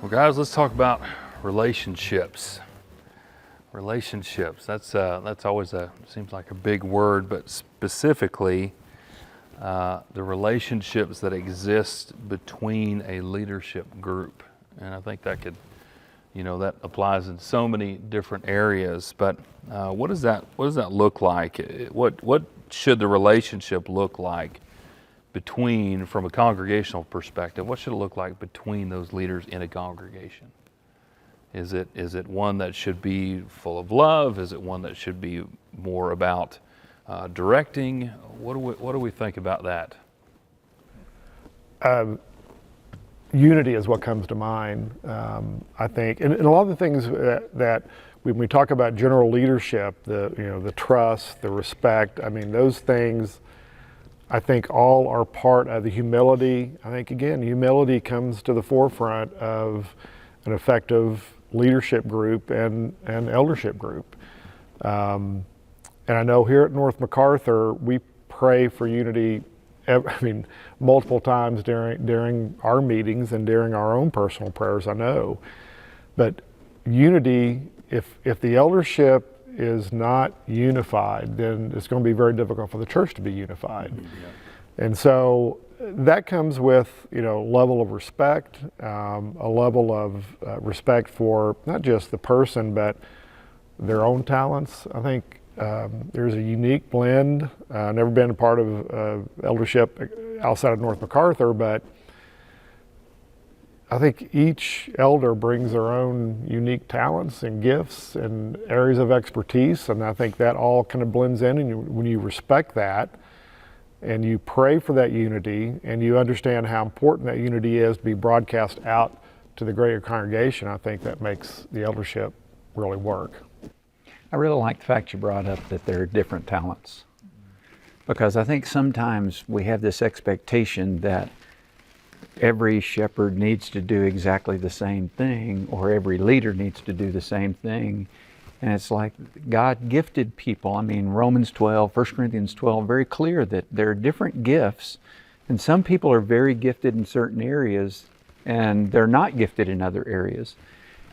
Well, guys, let's talk about relationships. Relationships. That's always seems like a big word, but specifically the relationships that exist between a leadership group, and I think that could, that applies in so many different areas. But what does that look like? What should the relationship look like between, from a congregational perspective, what should it look like between those leaders in a congregation? Is it one that should be full of love? Is it one that should be more about directing? What do we think about that? Unity is what comes to mind. I think, and a lot of the things that when we talk about general leadership, the trust, the respect. I mean, those things, I think, all are part of the humility. I think, again, humility comes to the forefront of an effective leadership group and eldership group. And I know here at North MacArthur, we pray for unity, multiple times during our meetings and during our own personal prayers, I know. But unity, if the eldership is not unified, then it's going to be very difficult for the church to be unified. Yeah. And so that comes with, level of respect, a level of respect for not just the person, but their own talents. I think there's a unique blend. Never been a part of eldership outside of North MacArthur, but I think each elder brings their own unique talents and gifts and areas of expertise, and I think that all kind of blends in, and when you respect that and you pray for that unity and you understand how important that unity is to be broadcast out to the greater congregation, I think that makes the eldership really work. I really like the fact you brought up that there are different talents, because I think sometimes we have this expectation that every shepherd needs to do exactly the same thing, or every leader needs to do the same thing. And it's like God gifted people. I mean, Romans 12, 1 Corinthians 12, very clear that there are different gifts. And some people are very gifted in certain areas and they're not gifted in other areas.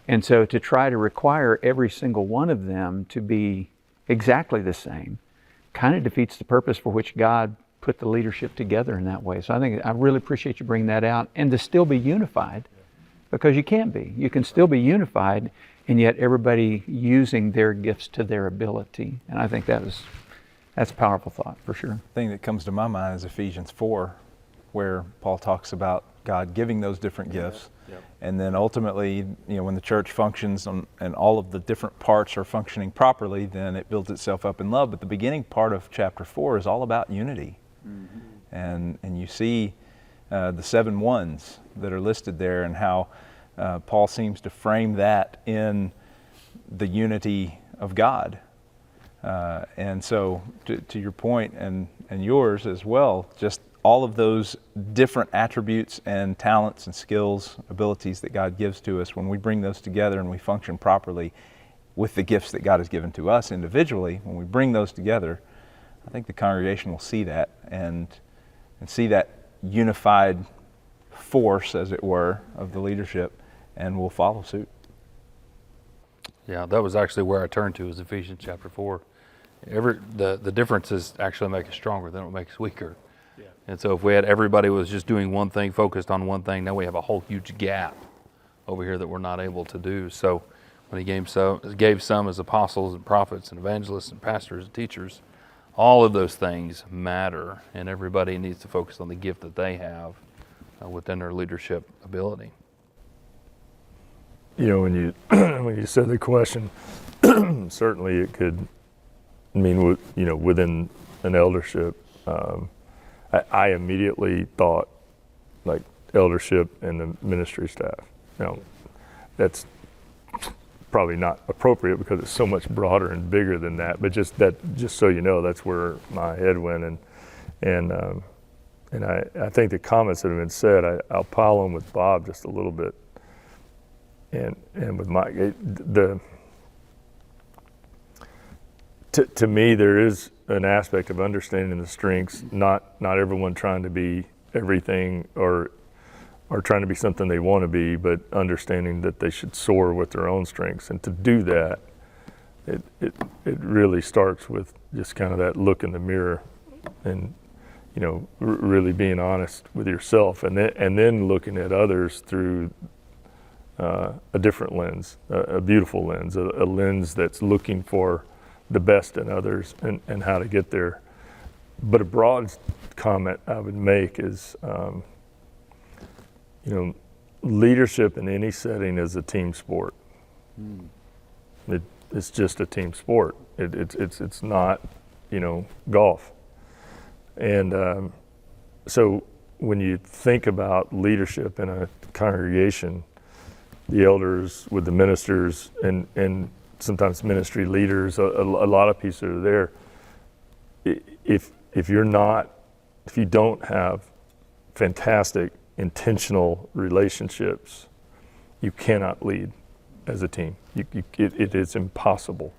And so to try to require every single one of them to be exactly the same kind of defeats the purpose for which God put the leadership together in that way. So I really appreciate you bringing that out, and to still be unified, because you can be. You can still be unified, and yet everybody using their gifts to their ability. And I think that's a powerful thought for sure. The thing that comes to my mind is Ephesians 4, where Paul talks about God giving those different gifts. Yep. And then ultimately, when the church functions and all of the different parts are functioning properly, then it builds itself up in love. But the beginning part of chapter 4 is all about unity. Mm-hmm. And you see the 7 ones that are listed there, and how Paul seems to frame that in the unity of God. And so to your point and yours as well, just all of those different attributes and talents and skills, abilities that God gives to us, when we bring those together and we function properly with the gifts that God has given to us individually, when we bring those together, I think the congregation will see that and see that unified force, as it were, of the leadership, and will follow suit. Yeah, that was actually where I turned to, is Ephesians chapter 4. The differences actually make us stronger than what makes us weaker. Yeah. And so if everybody was just doing one thing, focused on one thing, now we have a whole huge gap over here that we're not able to do. So when he gave some as apostles and prophets and evangelists and pastors and teachers, all of those things matter, and everybody needs to focus on the gift that they have within their leadership ability. When you said the question, certainly it could mean, within an eldership. I immediately thought like eldership and the ministry staff. That's probably not appropriate because it's so much broader and bigger than that. But just so you know, that's where my head went, and I think the comments that have been said, I'll pile on with Bob just a little bit, and with Mike. To me, there is an aspect of understanding the strengths. Not everyone trying to be everything or are trying to be something they want to be, but understanding that they should soar with their own strengths. And to do that, it really starts with just kind of that look in the mirror, and really being honest with yourself, and then looking at others through a different lens, a beautiful lens, a lens that's looking for the best in others and how to get there. But a broad comment I would make is, leadership in any setting is a team sport. It's just a team sport. It's not, golf. And so when you think about leadership in a congregation, the elders with the ministers and sometimes ministry leaders, a lot of people are there. If you don't have fantastic, intentional relationships, you cannot lead as a team. It is impossible,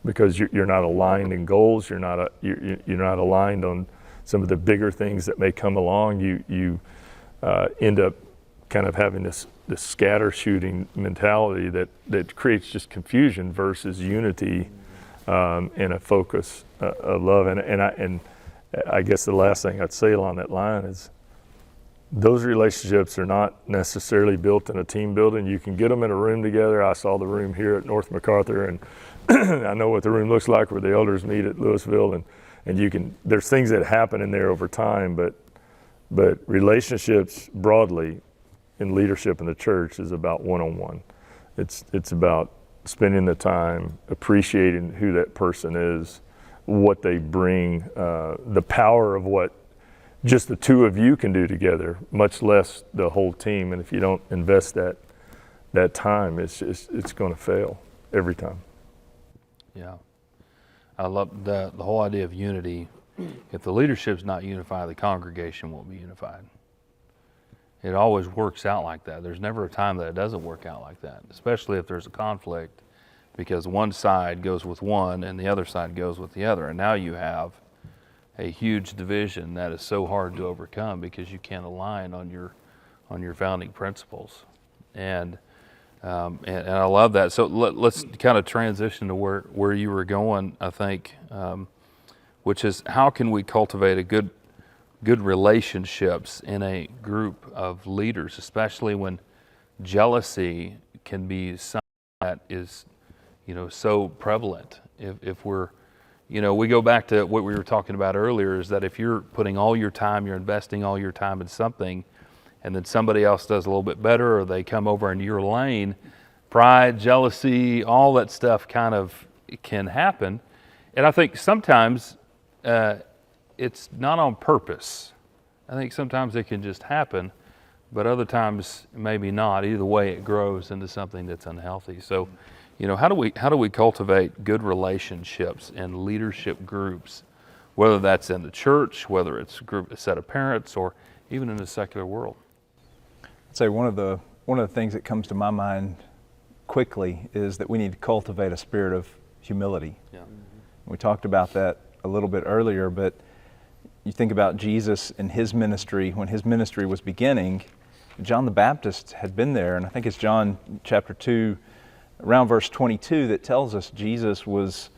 because you're not aligned in goals. You're not aligned on some of the bigger things that may come along. You end up kind of having this scatter shooting mentality that creates just confusion versus unity, and a focus of love. And I guess the last thing I'd say along that line is, those relationships are not necessarily built in a team building. You can get them in a room together. I saw the room here at North MacArthur, and I know what the room looks like where the elders meet at Louisville, and there's things that happen in there over time, but relationships broadly in leadership in the church is about one-on-one. It's about spending the time, appreciating who that person is, what they bring, the power of what just the two of you can do together, much less the whole team. And if you don't invest that time, it's going to fail every time. Yeah. I love the whole idea of unity. If the leadership's not unified, the congregation won't be unified. It always works out like that. There's never a time that it doesn't work out like that, especially if there's a conflict, because one side goes with one and the other side goes with the other. And now you have a huge division that is so hard to overcome because you can't align on your founding principles. And I love that. So let's kind of transition to where you were going, I think, which is, how can we cultivate a good relationships in a group of leaders, especially when jealousy can be something that is, so prevalent. If we're, we go back to what we were talking about earlier, is that if you're putting all your time, you're investing all your time in something, and then somebody else does a little bit better, or they come over into your lane, pride, jealousy, all that stuff kind of can happen. And I think sometimes it's not on purpose. I think sometimes it can just happen, but other times maybe not. Either way, it grows into something that's unhealthy. So, how do we cultivate good relationships in leadership groups, whether that's in the church, whether it's a set of parents, or even in the secular world? I'd say one of the things that comes to my mind quickly is that we need to cultivate a spirit of humility. Yeah. We talked about that a little bit earlier, but you think about Jesus and his ministry. When his ministry was beginning, John the Baptist had been there, and I think it's John chapter 2, around verse 22, that tells us Jesus was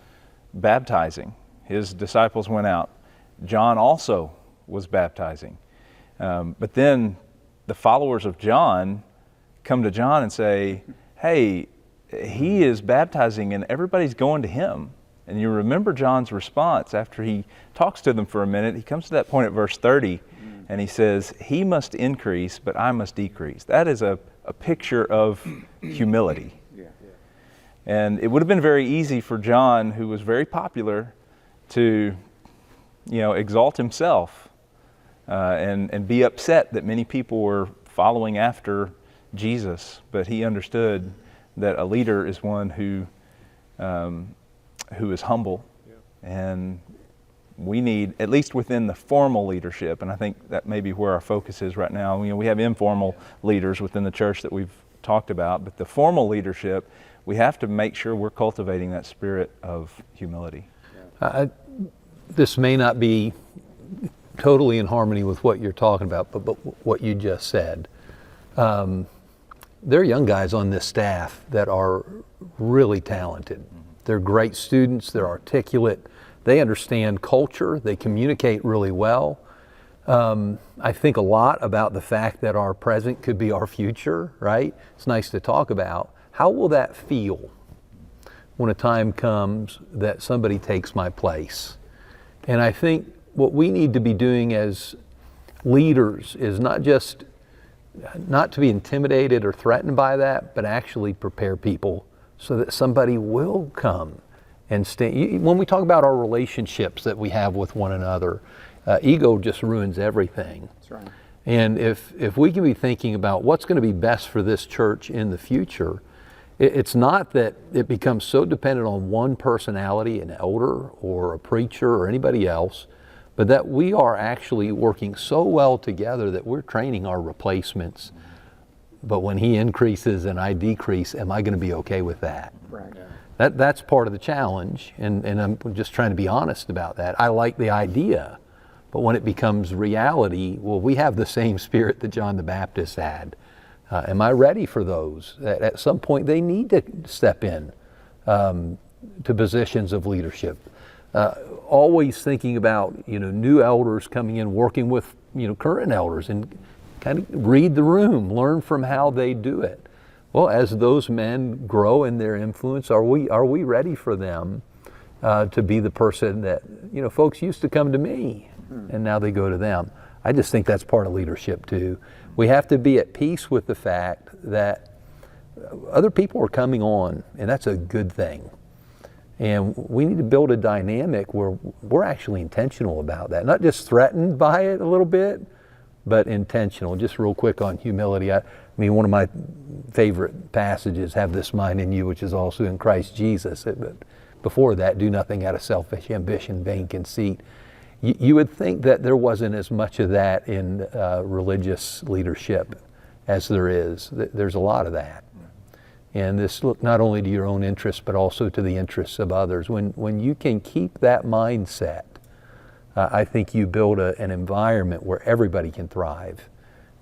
baptizing. His disciples went out. John also was baptizing. But then the followers of John come to John and say, hey, he is baptizing and everybody's going to him. And you remember John's response after he talks to them for a minute. He comes to that point at verse 30 and he says, he must increase, but I must decrease. That is a picture of humility. And it would have been very easy for John, who was very popular, to exalt himself and be upset that many people were following after Jesus. But he understood that a leader is one who is humble. And we need, at least within the formal leadership, and I think that may be where our focus is right now. We have informal leaders within the church that we've talked about, but the formal leadership, we have to make sure we're cultivating that spirit of humility. This may not be totally in harmony with what you're talking about, but what you just said. There are young guys on this staff that are really talented. They're great students, they're articulate, they understand culture, they communicate really well. I think a lot about the fact that our present could be our future, right? It's nice to talk about. How will that feel when a time comes that somebody takes my place? And I think what we need to be doing as leaders is not to be intimidated or threatened by that, but actually prepare people so that somebody will come and stay. When we talk about our relationships that we have with one another, ego just ruins everything. That's right. And if we can be thinking about what's going to be best for this church in the future, it's not that it becomes so dependent on one personality, an elder or a preacher or anybody else, but that we are actually working so well together that we're training our replacements. But when he increases and I decrease, am I going to be okay with that? Right. That's part of the challenge, and I'm just trying to be honest about that. I like the idea, but when it becomes reality, well, we have the same spirit that John the Baptist had. Am I ready for those? At some point, they need to step in to positions of leadership. Always thinking about new elders coming in, working with current elders, and kind of read the room, learn from how they do it. Well, as those men grow in their influence, are we ready for them to be the person that folks used to come to me, and now they go to them? I just think that's part of leadership too. We have to be at peace with the fact that other people are coming on, and that's a good thing. And we need to build a dynamic where we're actually intentional about that, not just threatened by it a little bit, but intentional. Just real quick on humility. I mean, one of my favorite passages, have this mind in you, which is also in Christ Jesus. But before that, do nothing out of selfish ambition, vain conceit. You would think that there wasn't as much of that in religious leadership as there is. There's a lot of that. And this look not only to your own interests, but also to the interests of others. When you can keep that mindset, I think you build an environment where everybody can thrive,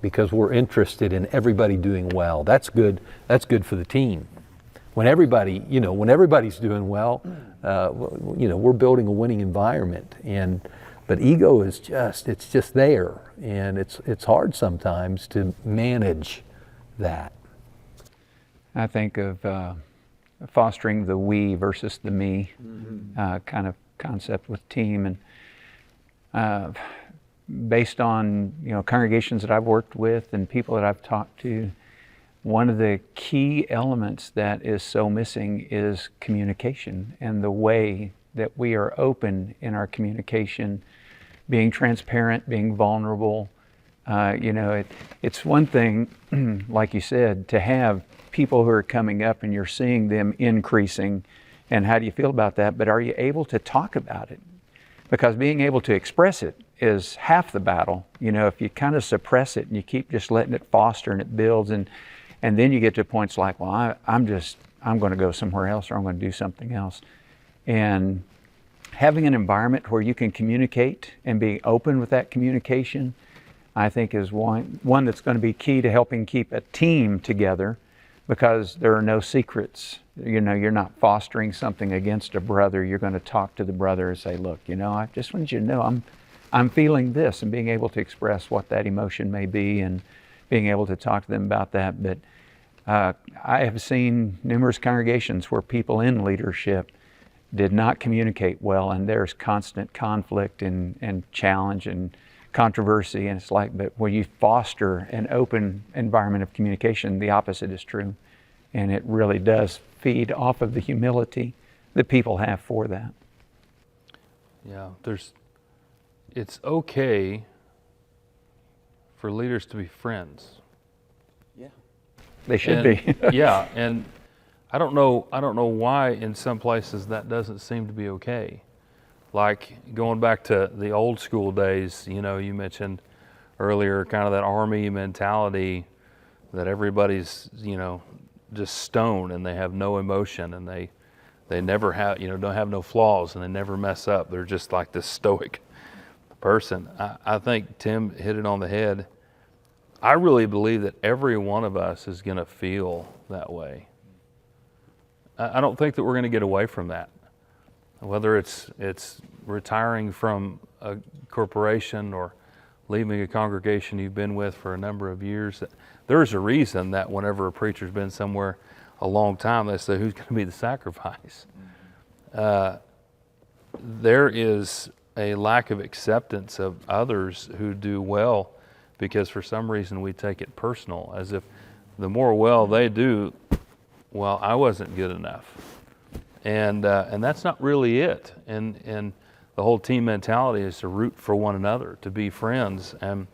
because we're interested in everybody doing well. That's good. That's good for the team. When everybody's doing well, we're building a winning environment. But ego is just there, and it's hard sometimes to manage that. I think of fostering the we versus the me kind of concept with team, and based on congregations that I've worked with and people that I've talked to, one of the key elements that is so missing is communication, and the way that we are open in our communication, being transparent, being vulnerable. It's one thing, like you said, to have people who are coming up and you're seeing them increasing, and how do you feel about that? But are you able to talk about it? Because being able to express it is half the battle. If you kind of suppress it and you keep just letting it foster and it builds, and then you get to points like, well, I'm going to go somewhere else, or I'm going to do something else. And having an environment where you can communicate and be open with that communication, I think is one that's going to be key to helping keep a team together, because there are no secrets. You're not fostering something against a brother. You're going to talk to the brother and say, look, I just want you to know I'm feeling this, and being able to express what that emotion may be and being able to talk to them about that. But I have seen numerous congregations where people in leadership did not communicate well, and there's constant conflict and challenge and controversy, and it's like, but when you foster an open environment of communication, the opposite is true, and it really does feed off of the humility that people have for that. Yeah, it's okay for leaders to be friends. They should be. Yeah, and I don't know why in some places that doesn't seem to be okay. Like going back to the old school days, you mentioned earlier kind of that army mentality that everybody's, just stone, and they have no emotion, and they never have, don't have no flaws, and they never mess up. They're just like this stoic person. I think Tim hit it on the head. I really believe that every one of us is going to feel that way. I don't think that we're going to get away from that. Whether it's retiring from a corporation or leaving a congregation you've been with for a number of years, there's a reason that whenever a preacher's been somewhere a long time, they say, who's going to be the sacrifice? There is a lack of acceptance of others who do well because for some reason we take it personal, as if the more well they do, well, I wasn't good enough. And that's not really it. And the whole team mentality is to root for one another, to be friends. And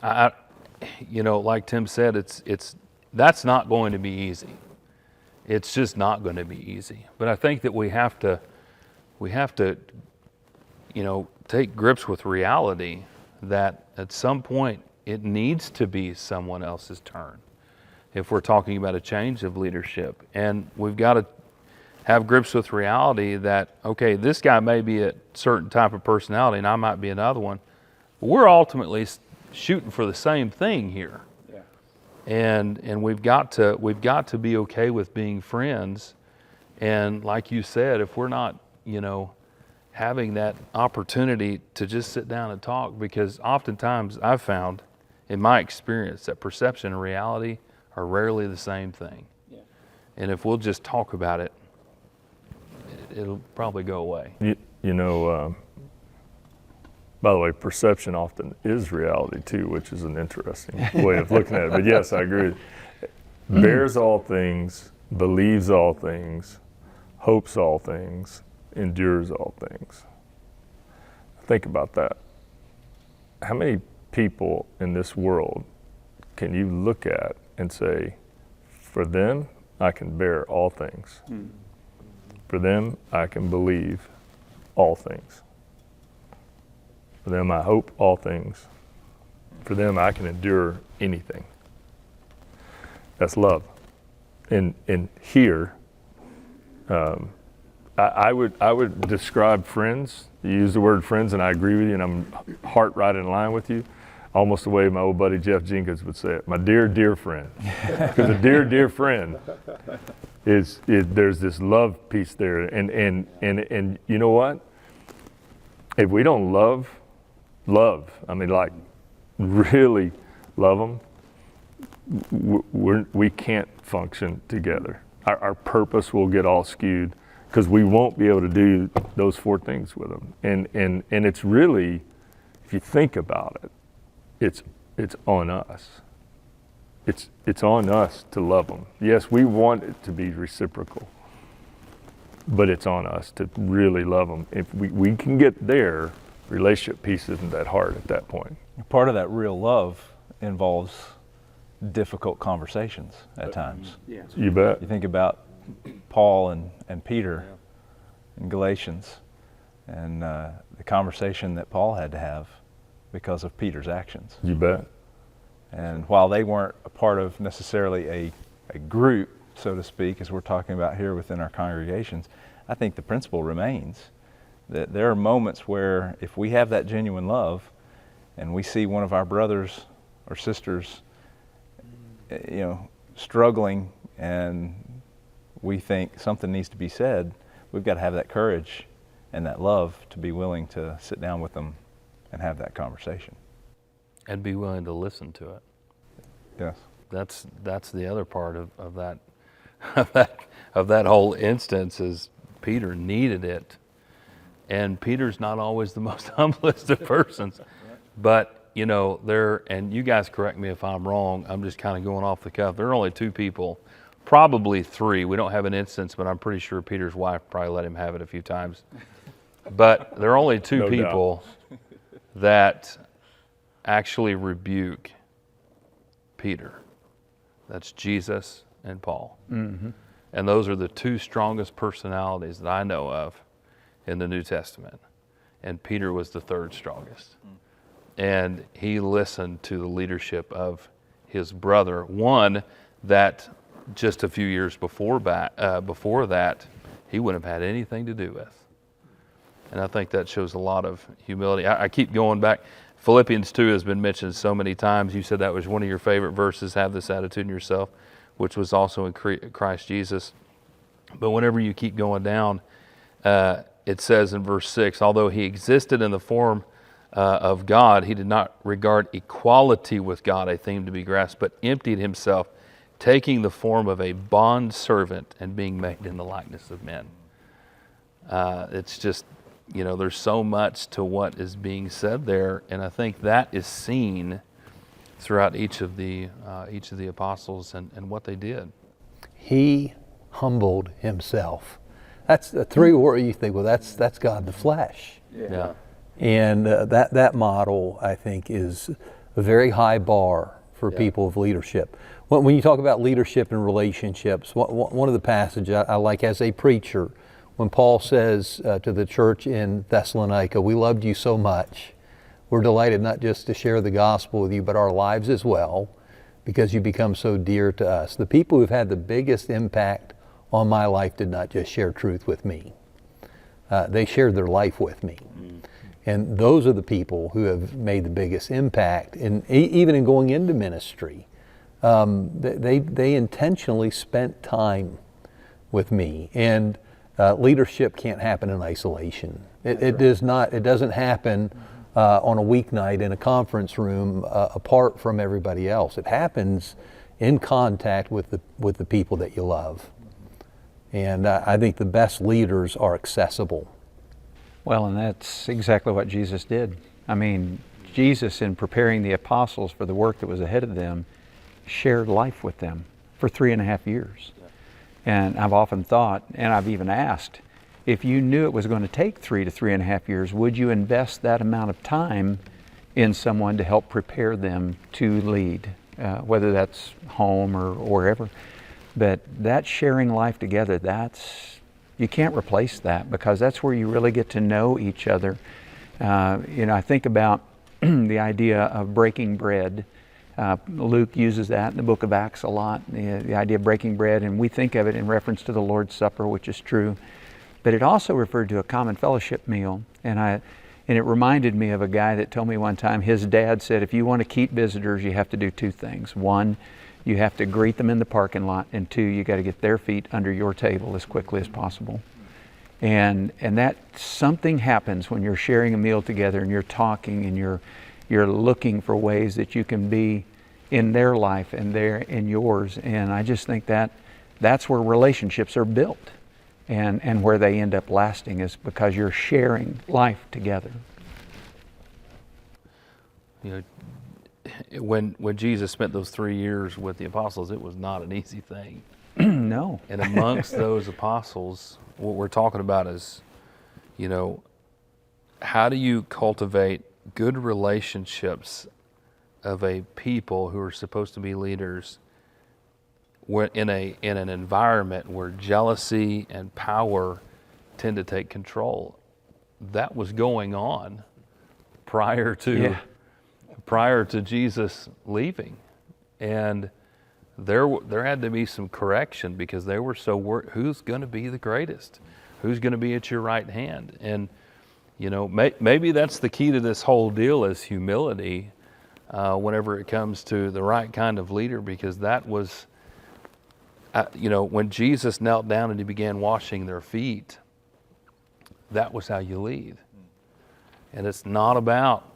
like Tim said, that's not going to be easy. It's just not going to be easy. But I think that we have to, take grips with reality that at some point it needs to be someone else's turn if we're talking about a change of leadership. And we've got to have grips with reality that, okay, this guy may be a certain type of personality and I might be another one, but we're ultimately shooting for the same thing here. Yeah. And we've got to be okay with being friends. And like you said, if we're not, having that opportunity to just sit down and talk, because oftentimes I've found in my experience that perception and reality are rarely the same thing. Yeah. And if we'll just talk about it, it'll probably go away. By the way, perception often is reality too, which is an interesting way of looking at it. But yes, I agree. Bears all things, believes all things, hopes all things, endures all things. Think about that. How many people in this world can you look at and say, for them, I can bear all things. For them, I can believe all things. For them, I hope all things. For them, I can endure anything. That's love. And here, I would describe friends. You use the word friends, and I agree with you, and I'm heart right in line with you. Almost the way my old buddy Jeff Jenkins would say it, my dear, dear friend. Because a dear, dear friend is there's this love piece there, and you know what? If we don't love, I mean, like really love them, we can't function together. Our purpose will get all skewed because we won't be able to do those four things with them. And it's really, if you think about it, it's on us. It's on us to love them. Yes, we want it to be reciprocal, but it's on us to really love them. If we can get there, relationship piece isn't that hard at that point. Part of that real love involves difficult conversations at times. Yeah. You bet. You think about Paul and Peter in Galatians, and the conversation that Paul had to have because of Peter's actions. You bet. And while they weren't a part of necessarily a group, so to speak, as we're talking about here within our congregations, I think the principle remains that there are moments where if we have that genuine love and we see one of our brothers or sisters struggling and we think something needs to be said, we've got to have that courage and that love to be willing to sit down with them and have that conversation. And be willing to listen to it. Yes. That's the other part of that whole instance is Peter needed it. And Peter's not always the most humblest of persons. But, and you guys correct me if I'm wrong, I'm just kind of going off the cuff. There are only two people, probably three. We don't have an instance, but I'm pretty sure Peter's wife probably let him have it a few times. But there are only two No people that actually rebuke Peter. That's Jesus and Paul. Mm-hmm. And those are the two strongest personalities that I know of in the New Testament. And Peter was the third strongest. And he listened to the leadership of his brother, one that just a few years before that, he wouldn't have had anything to do with. And I think that shows a lot of humility. I keep going back. Philippians 2 has been mentioned so many times. You said that was one of your favorite verses, have this attitude in yourself, which was also in Christ Jesus. But whenever you keep going down, it says in verse 6, although he existed in the form of God, he did not regard equality with God a thing to be grasped, but emptied himself, taking the form of a bond servant and being made in the likeness of men. It's just, there's so much to what is being said there, and I think that is seen throughout each of the apostles and what they did. He humbled himself. That's the three words you think, well, that's God in the flesh. Yeah. And that model, I think, is a very high bar for people of leadership. When you talk about leadership and relationships, one of the passages I like as a preacher, when Paul says to the church in Thessalonica, we loved you so much, we're delighted not just to share the gospel with you, but our lives as well, because you become so dear to us. The people who've had the biggest impact on my life did not just share truth with me. They shared their life with me. And those are the people who have made the biggest impact. And even in going into ministry, they intentionally spent time with me. And leadership can't happen in isolation. It doesn't happen on a weeknight in a conference room apart from everybody else. It happens in contact with the people that you love. And I think the best leaders are accessible. Well, and that's exactly what Jesus did. I mean, Jesus, in preparing the apostles for the work that was ahead of them, shared life with them for 3.5 years. And I've often thought, and I've even asked, if you knew it was going to take 3 to 3.5 years, would you invest that amount of time in someone to help prepare them to lead, whether that's home or wherever? But that sharing life together, you can't replace that, because that's where you really get to know each other. I think about the idea of breaking bread. Luke uses that in the book of Acts a lot, the idea of breaking bread, and we think of it in reference to the Lord's Supper, which is true. But it also referred to a common fellowship meal. And it reminded me of a guy that told me one time, his dad said, if you want to keep visitors, you have to do 2 things. 1, you have to greet them in the parking lot, and 2, you got to get their feet under your table as quickly as possible. And that something happens when you're sharing a meal together and you're talking and you're looking for ways that you can be in their life and they're in yours. And I just think that's where relationships are built, and where they end up lasting is because you're sharing life together. When Jesus spent those 3 years with the apostles, it was not an easy thing. No. And amongst those apostles, what we're talking about is, how do you cultivate good relationships of a people who are supposed to be leaders in an environment where jealousy and power tend to take control? That was going on prior to Jesus leaving, and there had to be some correction, because they were so worried, who's going to be the greatest, who's going to be at your right hand. And maybe that's the key to this whole deal, is humility whenever it comes to the right kind of leader, because that was when Jesus knelt down and he began washing their feet, that was how you lead. And it's not about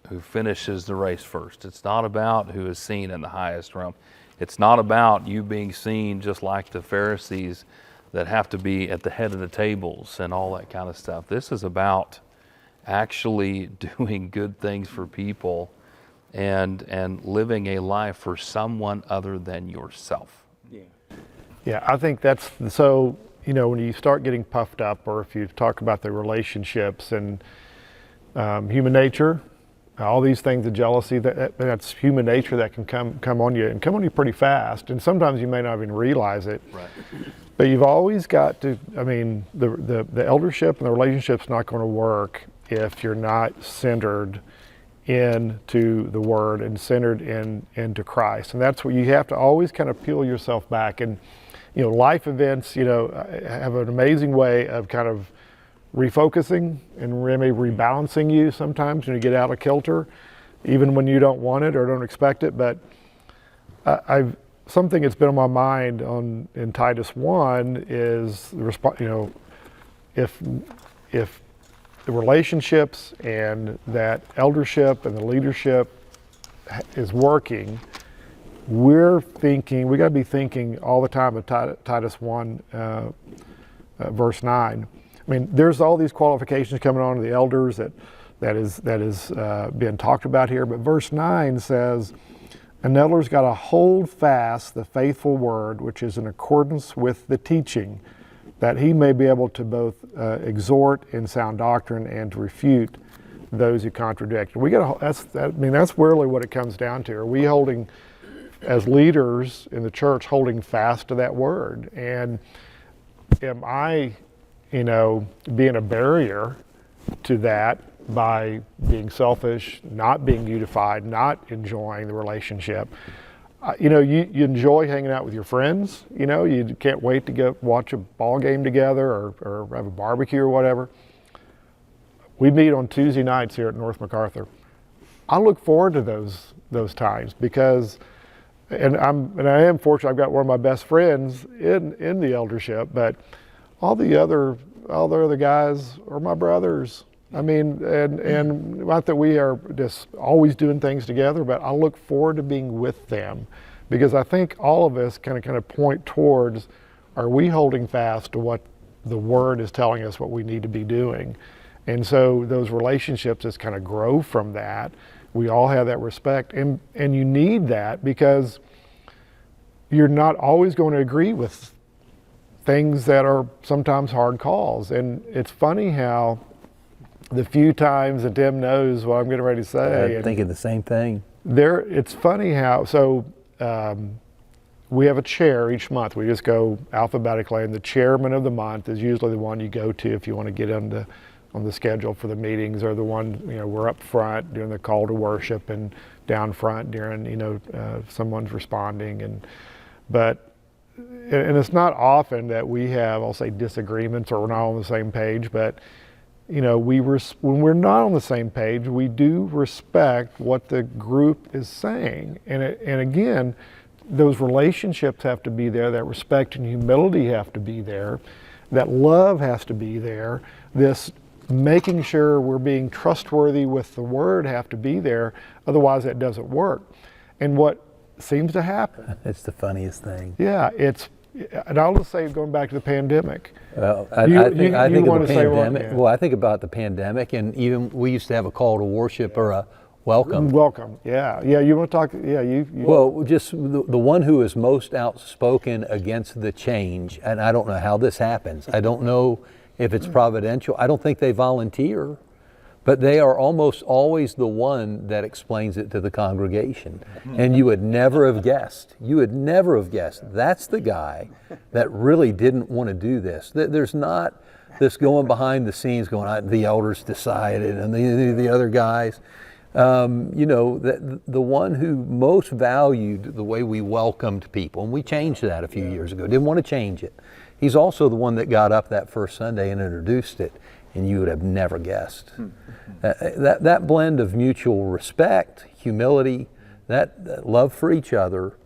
who finishes the race first. It's not about who is seen in the highest realm. It's not about you being seen just like the Pharisees that have to be at the head of the tables and all that kind of stuff. This is about actually doing good things for people and living a life for someone other than yourself. Yeah, I think that's so. When you start getting puffed up, or if you talk about the relationships and human nature, all these things, the jealousy, that's human nature that can come on you, and come on you pretty fast. And sometimes you may not even realize it. Right. But you've always got to. The eldership and the relationship's not going to work if you're not centered into the Word and centered into Christ. And that's what you have to always kind of peel yourself back. And life events, have an amazing way of kind of refocusing and maybe rebalancing you sometimes when you get out of kilter, even when you don't want it or don't expect it. But I've something that's been on my mind in Titus 1 is if the relationships and that eldership and the leadership is working, we got to be thinking all the time of Titus 1 verse 9. I mean, there's all these qualifications coming on to the elders that is being talked about here, but verse 9 says, an elder's got to hold fast the faithful word, which is in accordance with the teaching, that he may be able to both exhort in sound doctrine and to refute those who contradict. That's really what it comes down to. Are we holding, as leaders in the church, holding fast to that word? And am I, being a barrier to that by being selfish, not being unified, not enjoying the relationship? You enjoy hanging out with your friends. You can't wait to go watch a ball game together or have a barbecue or whatever. We meet on Tuesday nights here at North MacArthur. I look forward to those times because, and I am fortunate. I've got one of my best friends in the eldership, but all the other guys are my brothers. I mean, and not that we are just always doing things together, but I look forward to being with them because I think all of us kind of point towards, are we holding fast to what the Word is telling us what we need to be doing? And so those relationships just kind of grow from that. We all have that respect, and you need that because you're not always going to agree with things that are sometimes hard calls. And it's funny how the few times, and Tim knows what I'm getting ready to say. I'm thinking the same thing. It's funny how, we have a chair each month. We just go alphabetically, and the chairman of the month is usually the one you go to if you want to get on the schedule for the meetings, or the one, we're up front during the call to worship and down front during, someone's responding. And it's not often that we have, I'll say, disagreements or we're not on the same page, but when we're not on the same page, we do respect what the group is saying. And again, those relationships have to be there, that respect and humility have to be there, that love has to be there, this making sure we're being trustworthy with the word have to be there, otherwise that doesn't work. And what seems to happen. It's the funniest thing. Yeah, and I'll just say, going back to the pandemic. Well, I think of the pandemic. Well, I think about the pandemic, and even we used to have a call to worship or a welcome. Welcome, yeah. You want to talk? Yeah, you. Well, just the one who is most outspoken against the change, and I don't know how this happens. I don't know if it's providential. I don't think they volunteer, but they are almost always the one that explains it to the congregation. And you would never have guessed. That's the guy that really didn't want to do this. There's not this going behind the scenes going, the elders decided and the other guys. The one who most valued the way we welcomed people, and we changed that a few years ago, didn't want to change it. He's also the one that got up that first Sunday and introduced it, and you would have never guessed. That blend of mutual respect, humility, that love for each other,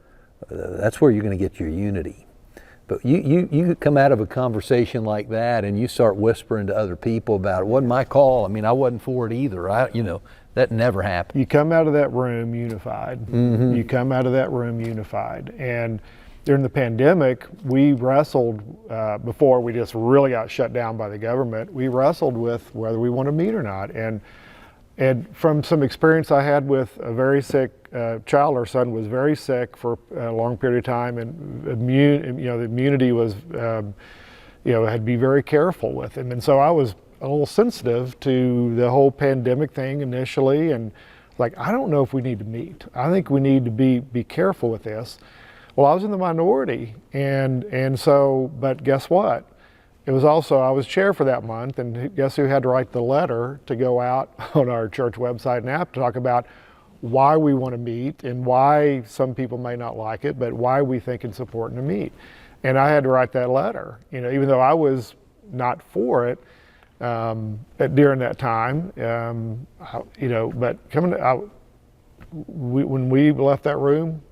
that's where you're going to get your unity. But you come out of a conversation like that and you start whispering to other people about it wasn't my call. I mean, I wasn't for it either. That never happened. You come out of that room unified. Mm-hmm. You come out of that room unified. And during the pandemic, we wrestled, before we just really got shut down by the government, we wrestled with whether we want to meet or not. And from some experience I had with a very sick child, our son was very sick for a long period of time, and the immunity was, had to be very careful with him. And so I was a little sensitive to the whole pandemic thing initially, and I don't know if we need to meet. I think we need to be careful with this. Well, I was in the minority, and so, but guess what? It was also, I was chair for that month, and guess who had to write the letter to go out on our church website and app to talk about why we want to meet and why some people may not like it, but why we think it's important to meet. And I had to write that letter, even though I was not for it. during that time. But coming out, when we left that room,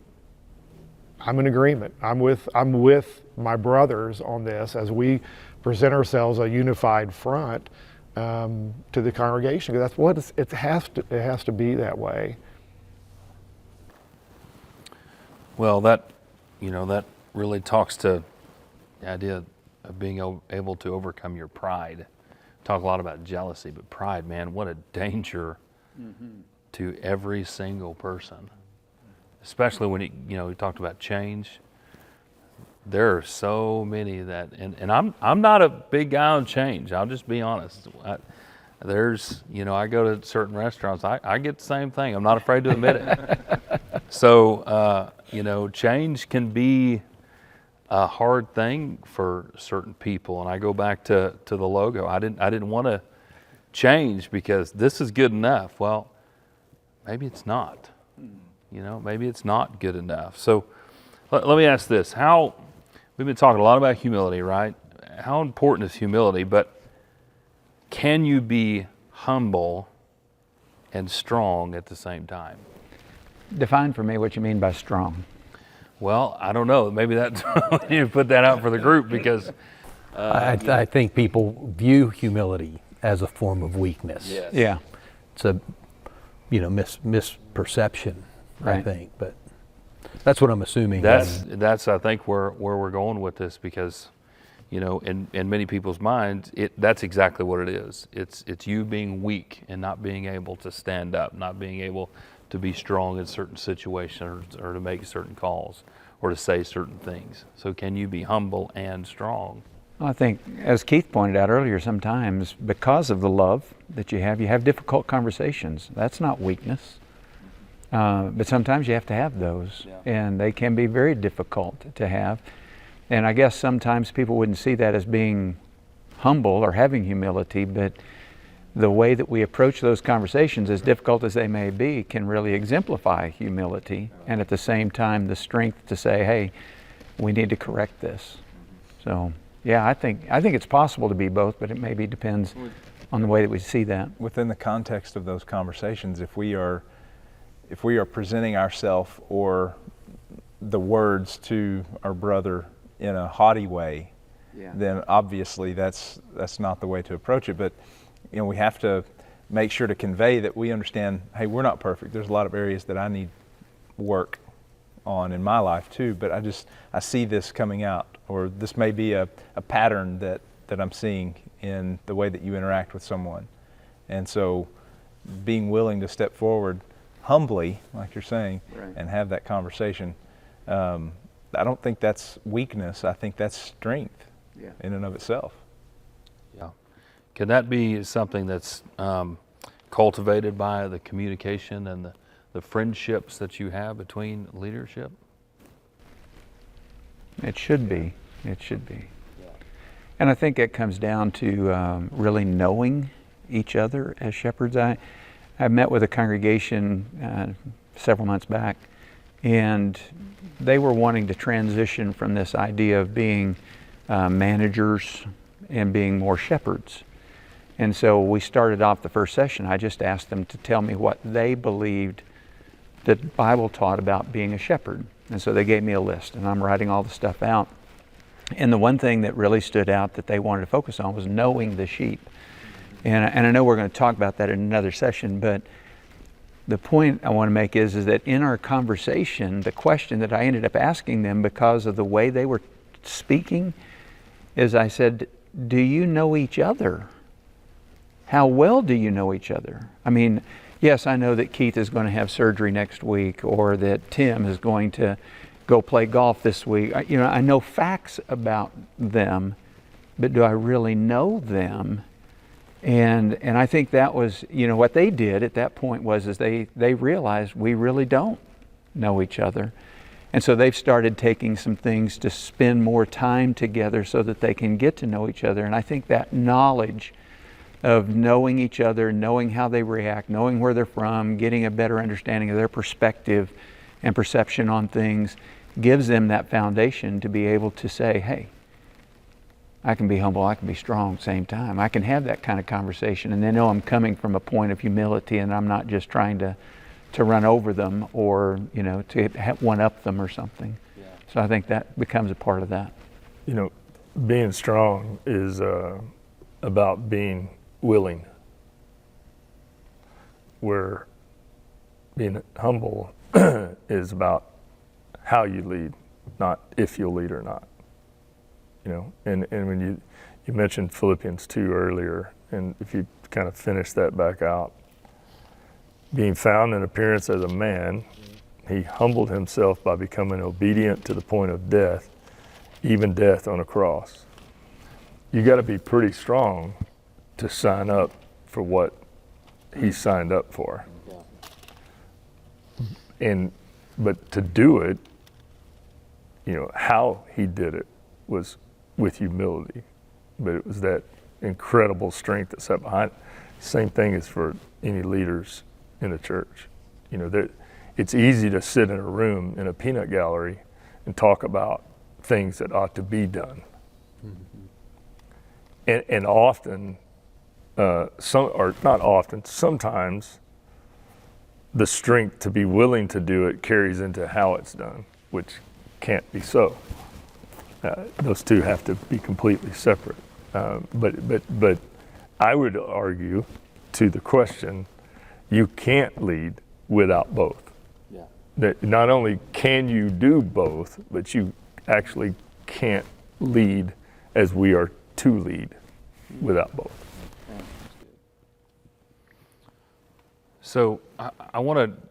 I'm in agreement. I'm with my brothers on this as we present ourselves a unified front to the congregation. That's what it has to be that way. Well, that really talks to the idea of being able to overcome your pride. Talk a lot about jealousy, but pride, man, what a danger to every single person. Especially when we talked about change. There are so many that, and I'm not a big guy on change. I'll just be honest. I go to certain restaurants. I get the same thing. I'm not afraid to admit it. So change can be a hard thing for certain people. And I go back to the logo. I didn't want to change because this is good enough. Well, maybe it's not. Maybe it's not good enough. So let me ask this. We've been talking a lot about humility, right? How important is humility? But can you be humble and strong at the same time? Define for me what you mean by strong. Well, I don't know. Maybe that's you put that out for the group because I think people view humility as a form of weakness. Yes. Yeah. It's a misperception, I Right. think, but that's what I'm assuming. That's I think where we're going with this because in many people's minds that's exactly what it is. It's you being weak and not being able to stand up, not being able to be strong in certain situations or to make certain calls or to say certain things. So can you be humble and strong? Well, I think, as Keith pointed out earlier, sometimes because of the love that you have difficult conversations. That's not weakness. But sometimes you have to have those, and they can be very difficult to have. And I guess sometimes people wouldn't see that as being humble or having humility, but the way that we approach those conversations, as difficult as they may be, can really exemplify humility and at the same time the strength to say, hey, we need to correct this. So yeah, I think it's possible to be both, but it maybe depends on the way that we see that. Within the context of those conversations, if we are presenting ourselves or the words to our brother in a haughty way, then obviously that's not the way to approach it. But we have to make sure to convey that we understand, hey, we're not perfect. There's a lot of areas that I need work on in my life too, but I see this coming out, or this may be a pattern that I'm seeing in the way that you interact with someone. And so being willing to step forward humbly, like you're saying, and have that conversation, I don't think that's weakness. I think that's strength in and of itself. Yeah. Can that be something that's cultivated by the communication and the friendships that you have between leadership? It should be. It should be. And I think it comes down to really knowing each other as shepherds. I met with a congregation several months back, and they were wanting to transition from this idea of being managers and being more shepherds. And so we started off the first session. I just asked them to tell me what they believed that the Bible taught about being a shepherd. And so they gave me a list, and I'm writing all the stuff out. And the one thing that really stood out that they wanted to focus on was knowing the sheep. And I know we're going to talk about that in another session, but the point I want to make is that in our conversation, the question that I ended up asking them because of the way they were speaking is I said, do you know each other? How well do you know each other? I mean, yes, I know that Keith is going to have surgery next week, or that Tim is going to go play golf this week. I know facts about them, but do I really know them? And I think that was, what they did at that point was they realized we really don't know each other. And so they've started taking some things to spend more time together so that they can get to know each other. And I think that knowledge of knowing each other, knowing how they react, knowing where they're from, getting a better understanding of their perspective and perception on things gives them that foundation to be able to say, hey, I can be humble, I can be strong at the same time. I can have that kind of conversation and they know I'm coming from a point of humility and I'm not just trying to run over them or, to one-up them or something. Yeah. So I think that becomes a part of that. Being strong is about being willing, where being humble is about how you lead, not if you'll lead or not. And when you mentioned Philippians 2 earlier, and if you kind of finish that back out, being found in appearance as a man, he humbled himself by becoming obedient to the point of death, even death on a cross. You got to be pretty strong to sign up for what he signed up for. But to do it, how he did it was with humility, but it was that incredible strength that sat behind it. Same thing is for any leaders in the church. It's easy to sit in a room in a peanut gallery and talk about things that ought to be done. Mm-hmm. And often, sometimes the strength to be willing to do it carries into how it's done, which can't be so. Those two have to be completely separate. But I would argue to the question, you can't lead without both. Yeah. That not only can you do both, but you actually can't lead as we are to lead without both. So I want to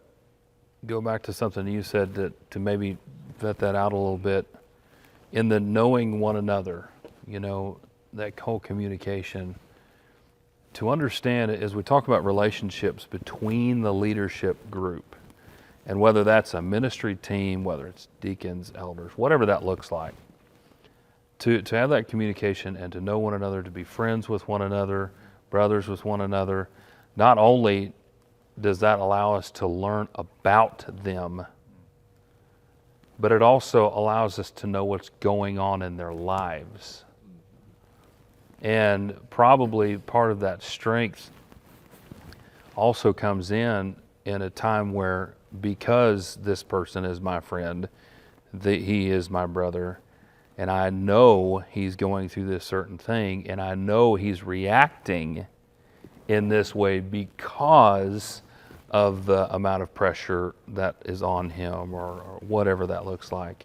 go back to something you said to maybe vet that out a little bit. In the knowing one another, that whole communication, to understand it as we talk about relationships between the leadership group, and whether that's a ministry team, whether it's deacons, elders, whatever that looks like, to have that communication and to know one another, to be friends with one another, brothers with one another, not only does that allow us to learn about them, but it also allows us to know what's going on in their lives. And probably part of that strength also comes in a time where, because this person is my friend, he is my brother, and I know he's going through this certain thing, and I know he's reacting in this way because of the amount of pressure that is on him or whatever that looks like.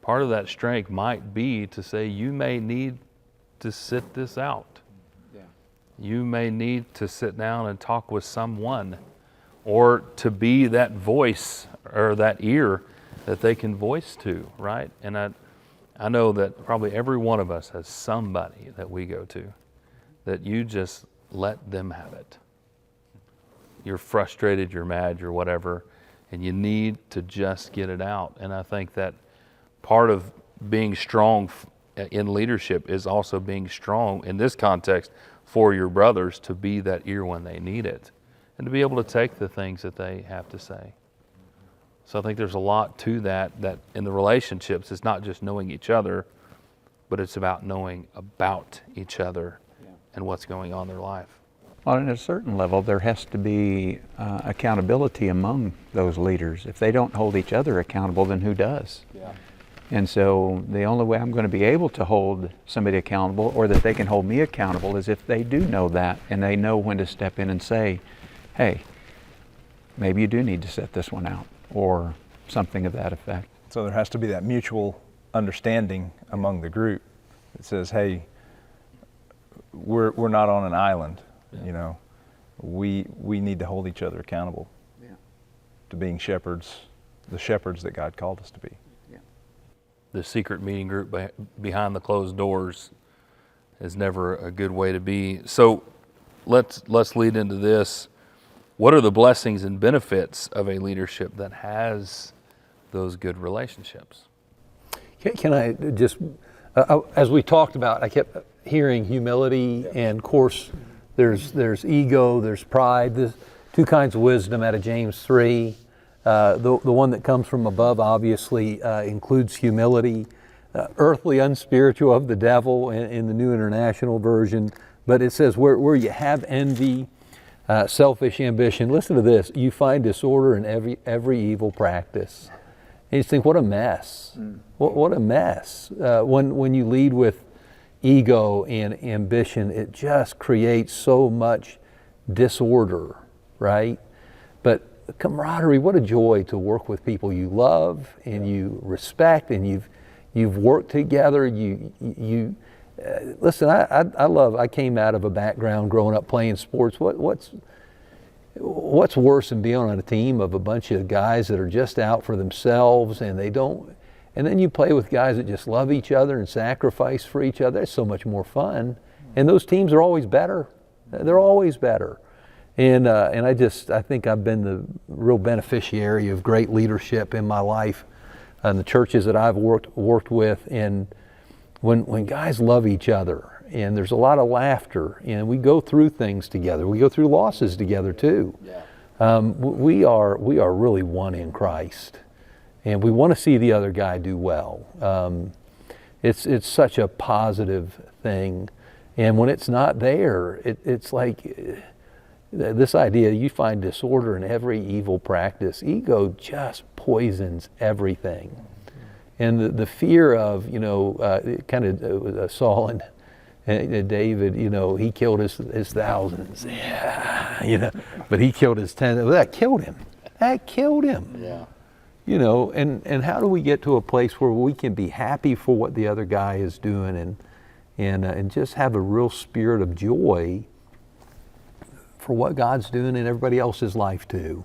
Part of that strength might be to say, you may need to sit this out. Yeah. You may need to sit down and talk with someone, or to be that voice or that ear that they can voice to, right? And I know that probably every one of us has somebody that we go to that you just let them have it. You're frustrated, you're mad, you're whatever, and you need to just get it out. And I think that part of being strong in leadership is also being strong in this context for your brothers, to be that ear when they need it and to be able to take the things that they have to say. So I think there's a lot to that in the relationships, it's not just knowing each other, but it's about knowing about each other and what's going on in their life. Well, at a certain level, there has to be accountability among those leaders. If they don't hold each other accountable, then who does? Yeah. And so the only way I'm going to be able to hold somebody accountable, or that they can hold me accountable, is if they do know that and they know when to step in and say, hey, maybe you do need to set this one out, or something of that effect. So there has to be that mutual understanding among the group that says, hey, we're not on an island. Yeah. We need to hold each other accountable to being shepherds, the shepherds that God called us to be. Yeah. The secret meeting group behind the closed doors is never a good way to be. So let's lead into this. What are the blessings and benefits of a leadership that has those good relationships? Can I just, as we talked about, I kept hearing humility, and of course, there's ego, there's pride. There's two kinds of wisdom out of James 3. The one that comes from above obviously includes humility. earthly, unspiritual, of the devil in the New International Version. But it says where you have envy, selfish ambition. Listen to this: you find disorder in every evil practice. And you think, what a mess! What a mess! When you lead with ego and ambition, it just creates so much disorder, right? But camaraderie, what a joy to work with people you love and you respect, and you've worked together. Listen, I came out of a background growing up playing sports. What's worse than being on a team of a bunch of guys that are just out for themselves and then you play with guys that just love each other and sacrifice for each other. It's so much more fun. And those teams are always better. They're always better. And I think I've been the real beneficiary of great leadership in my life and the churches that I've worked with. And when guys love each other, and there's a lot of laughter, and we go through things together. We go through losses together too. Yeah. We are really one in Christ, and we want to see the other guy do well. It's such a positive thing, and when it's not there, it's like this idea: you find disorder in every evil practice. Ego just poisons everything, and the fear of kind of Saul and David, he killed his thousands, but he killed his 10. Well, that killed him. Yeah. And how do we get to a place where we can be happy for what the other guy is doing and just have a real spirit of joy for what God's doing in everybody else's life too?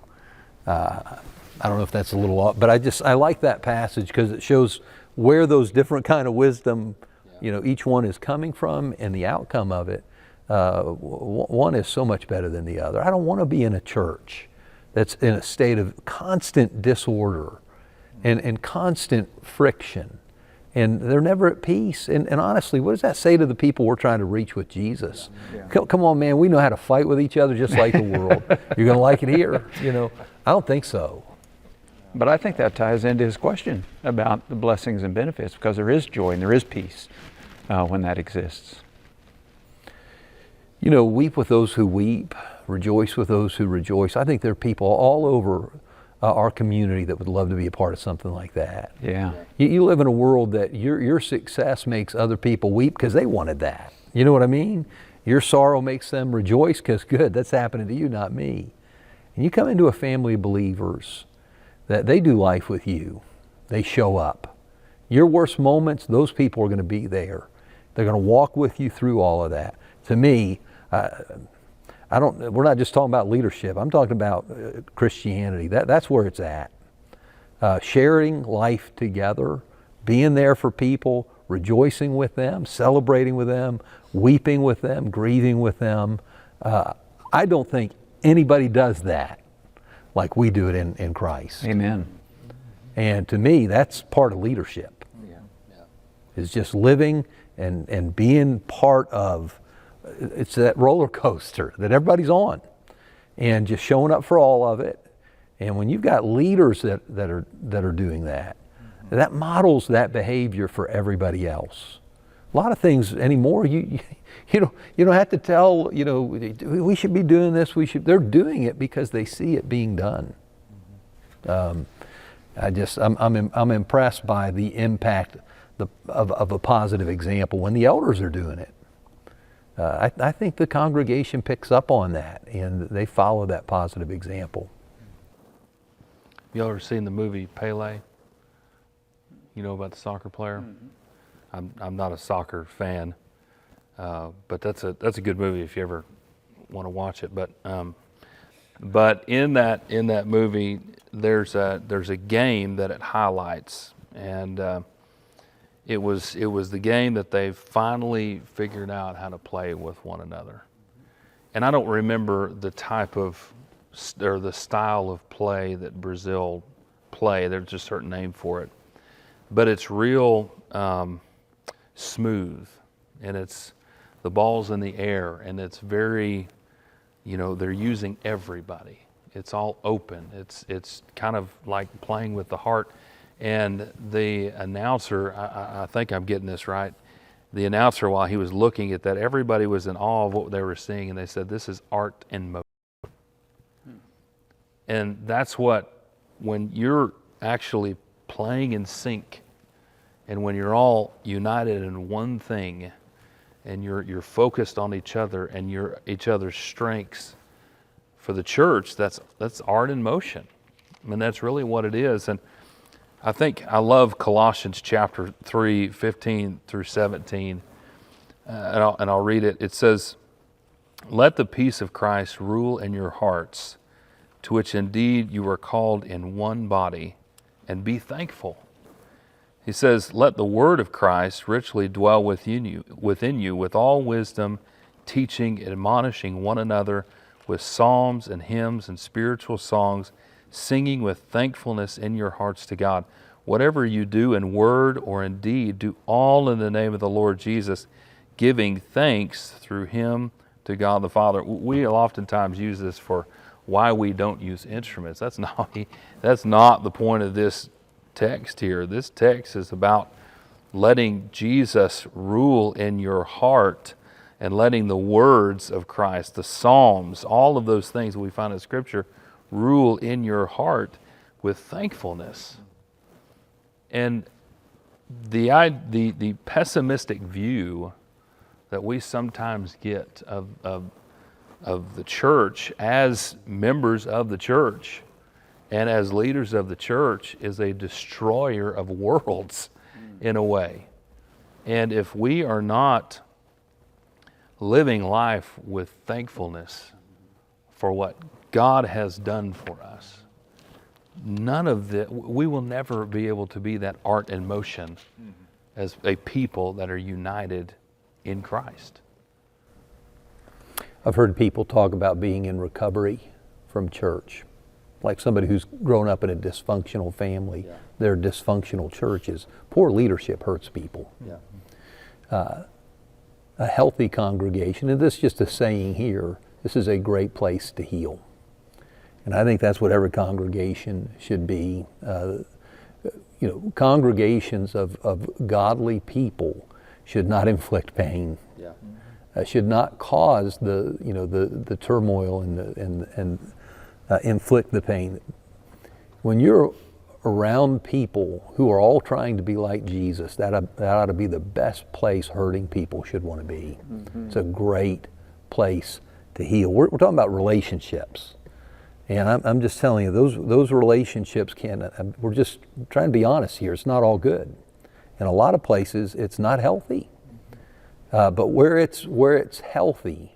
I don't know if that's a little off, but I like that passage because it shows where those different kind of wisdom, each one is coming from, and the outcome of it. One is so much better than the other. I don't want to be in a church that's in a state of constant disorder and constant friction, and they're never at peace. And honestly, what does that say to the people we're trying to reach with Jesus? Yeah. Come on, man, we know how to fight with each other just like the world. You're going to like it here, I don't think so. But I think that ties into his question about the blessings and benefits, because there is joy and there is peace when that exists. Weep with those who weep, rejoice with those who rejoice. I think there are people all over our community that would love to be a part of something like that. Yeah. You live in a world that your success makes other people weep because they wanted that. You know what I mean? Your sorrow makes them rejoice because, good, that's happening to you, not me. And you come into a family of believers that they do life with you. They show up. Your worst moments, those people are going to be there. They're going to walk with you through all of that. To me, we're not just talking about leadership. I'm talking about Christianity. That's where it's at. Sharing life together, being there for people, rejoicing with them, celebrating with them, weeping with them, grieving with them. I don't think anybody does that like we do it in Christ. Amen. And to me, that's part of leadership. Yeah. Is just living and being part of, it's that roller coaster that everybody's on, and just showing up for all of it. And when you've got leaders that are doing that, that models that behavior for everybody else. A lot of things anymore, you don't have to tell, we should be doing this, they're doing it because they see it being done. I'm impressed by the impact of a positive example when the elders are doing it. I think the congregation picks up on that and they follow that positive example. Y'all ever seen the movie Pele? You know about the soccer player? Mm-hmm. I'm not a soccer fan, but that's a good movie if you ever want to watch it. But in that movie, there's a game that it highlights, and it was the game that they've finally figured out how to play with one another. And I don't remember the type of or the style of play that Brazil play. There's a certain name for it, but it's real smooth, and it's the ball's in the air, and it's very, they're using everybody. It's all open. It's kind of like playing with the heart And the announcer, I think I'm getting this right, the announcer, while he was looking at that, everybody was in awe of what they were seeing, and they said, this is art in motion. And that's what, when you're actually playing in sync, and when you're all united in one thing, and you're focused on each other and each other's strengths, for the church, that's art in motion. I mean, that's really what it is. And I think I love Colossians chapter 3, 15 through 17, and I'll read it. It says, let the peace of Christ rule in your hearts, to which indeed you are called in one body, and be thankful. He says, let the word of Christ richly dwell within you with all wisdom, teaching and admonishing one another with psalms and hymns and spiritual songs, singing with thankfulness in your hearts to God. Whatever you do in word or in deed, do all in the name of the Lord Jesus, giving thanks through him to God the Father. We oftentimes use this for why we don't use instruments. That's not the point of this text here. This text is about letting Jesus rule in your heart and letting the words of Christ, the Psalms, all of those things that we find in Scripture, rule in your heart with thankfulness. And the pessimistic view that we sometimes get of the church as members of the church and as leaders of the church is a destroyer of worlds in a way. And if we are not living life with thankfulness for what God has done for us, we will never be able to be that art in motion as a people that are united in Christ. I've heard people talk about being in recovery from church, like somebody who's grown up in a dysfunctional family. Yeah. They're dysfunctional churches. Poor leadership hurts people. Yeah. A healthy congregation, and this is just a saying here, this is a great place to heal. And I think that's what every congregation should be. Congregations of godly people should not inflict pain. Yeah. Should not cause the turmoil and inflict the pain. When you're around people who are all trying to be like Jesus, that ought to be the best place hurting people should want to be. Mm-hmm. It's a great place to heal. We're talking about relationships. And I'm just telling you, those relationships we're just trying to be honest here, it's not all good. In a lot of places, it's not healthy. But where it's healthy,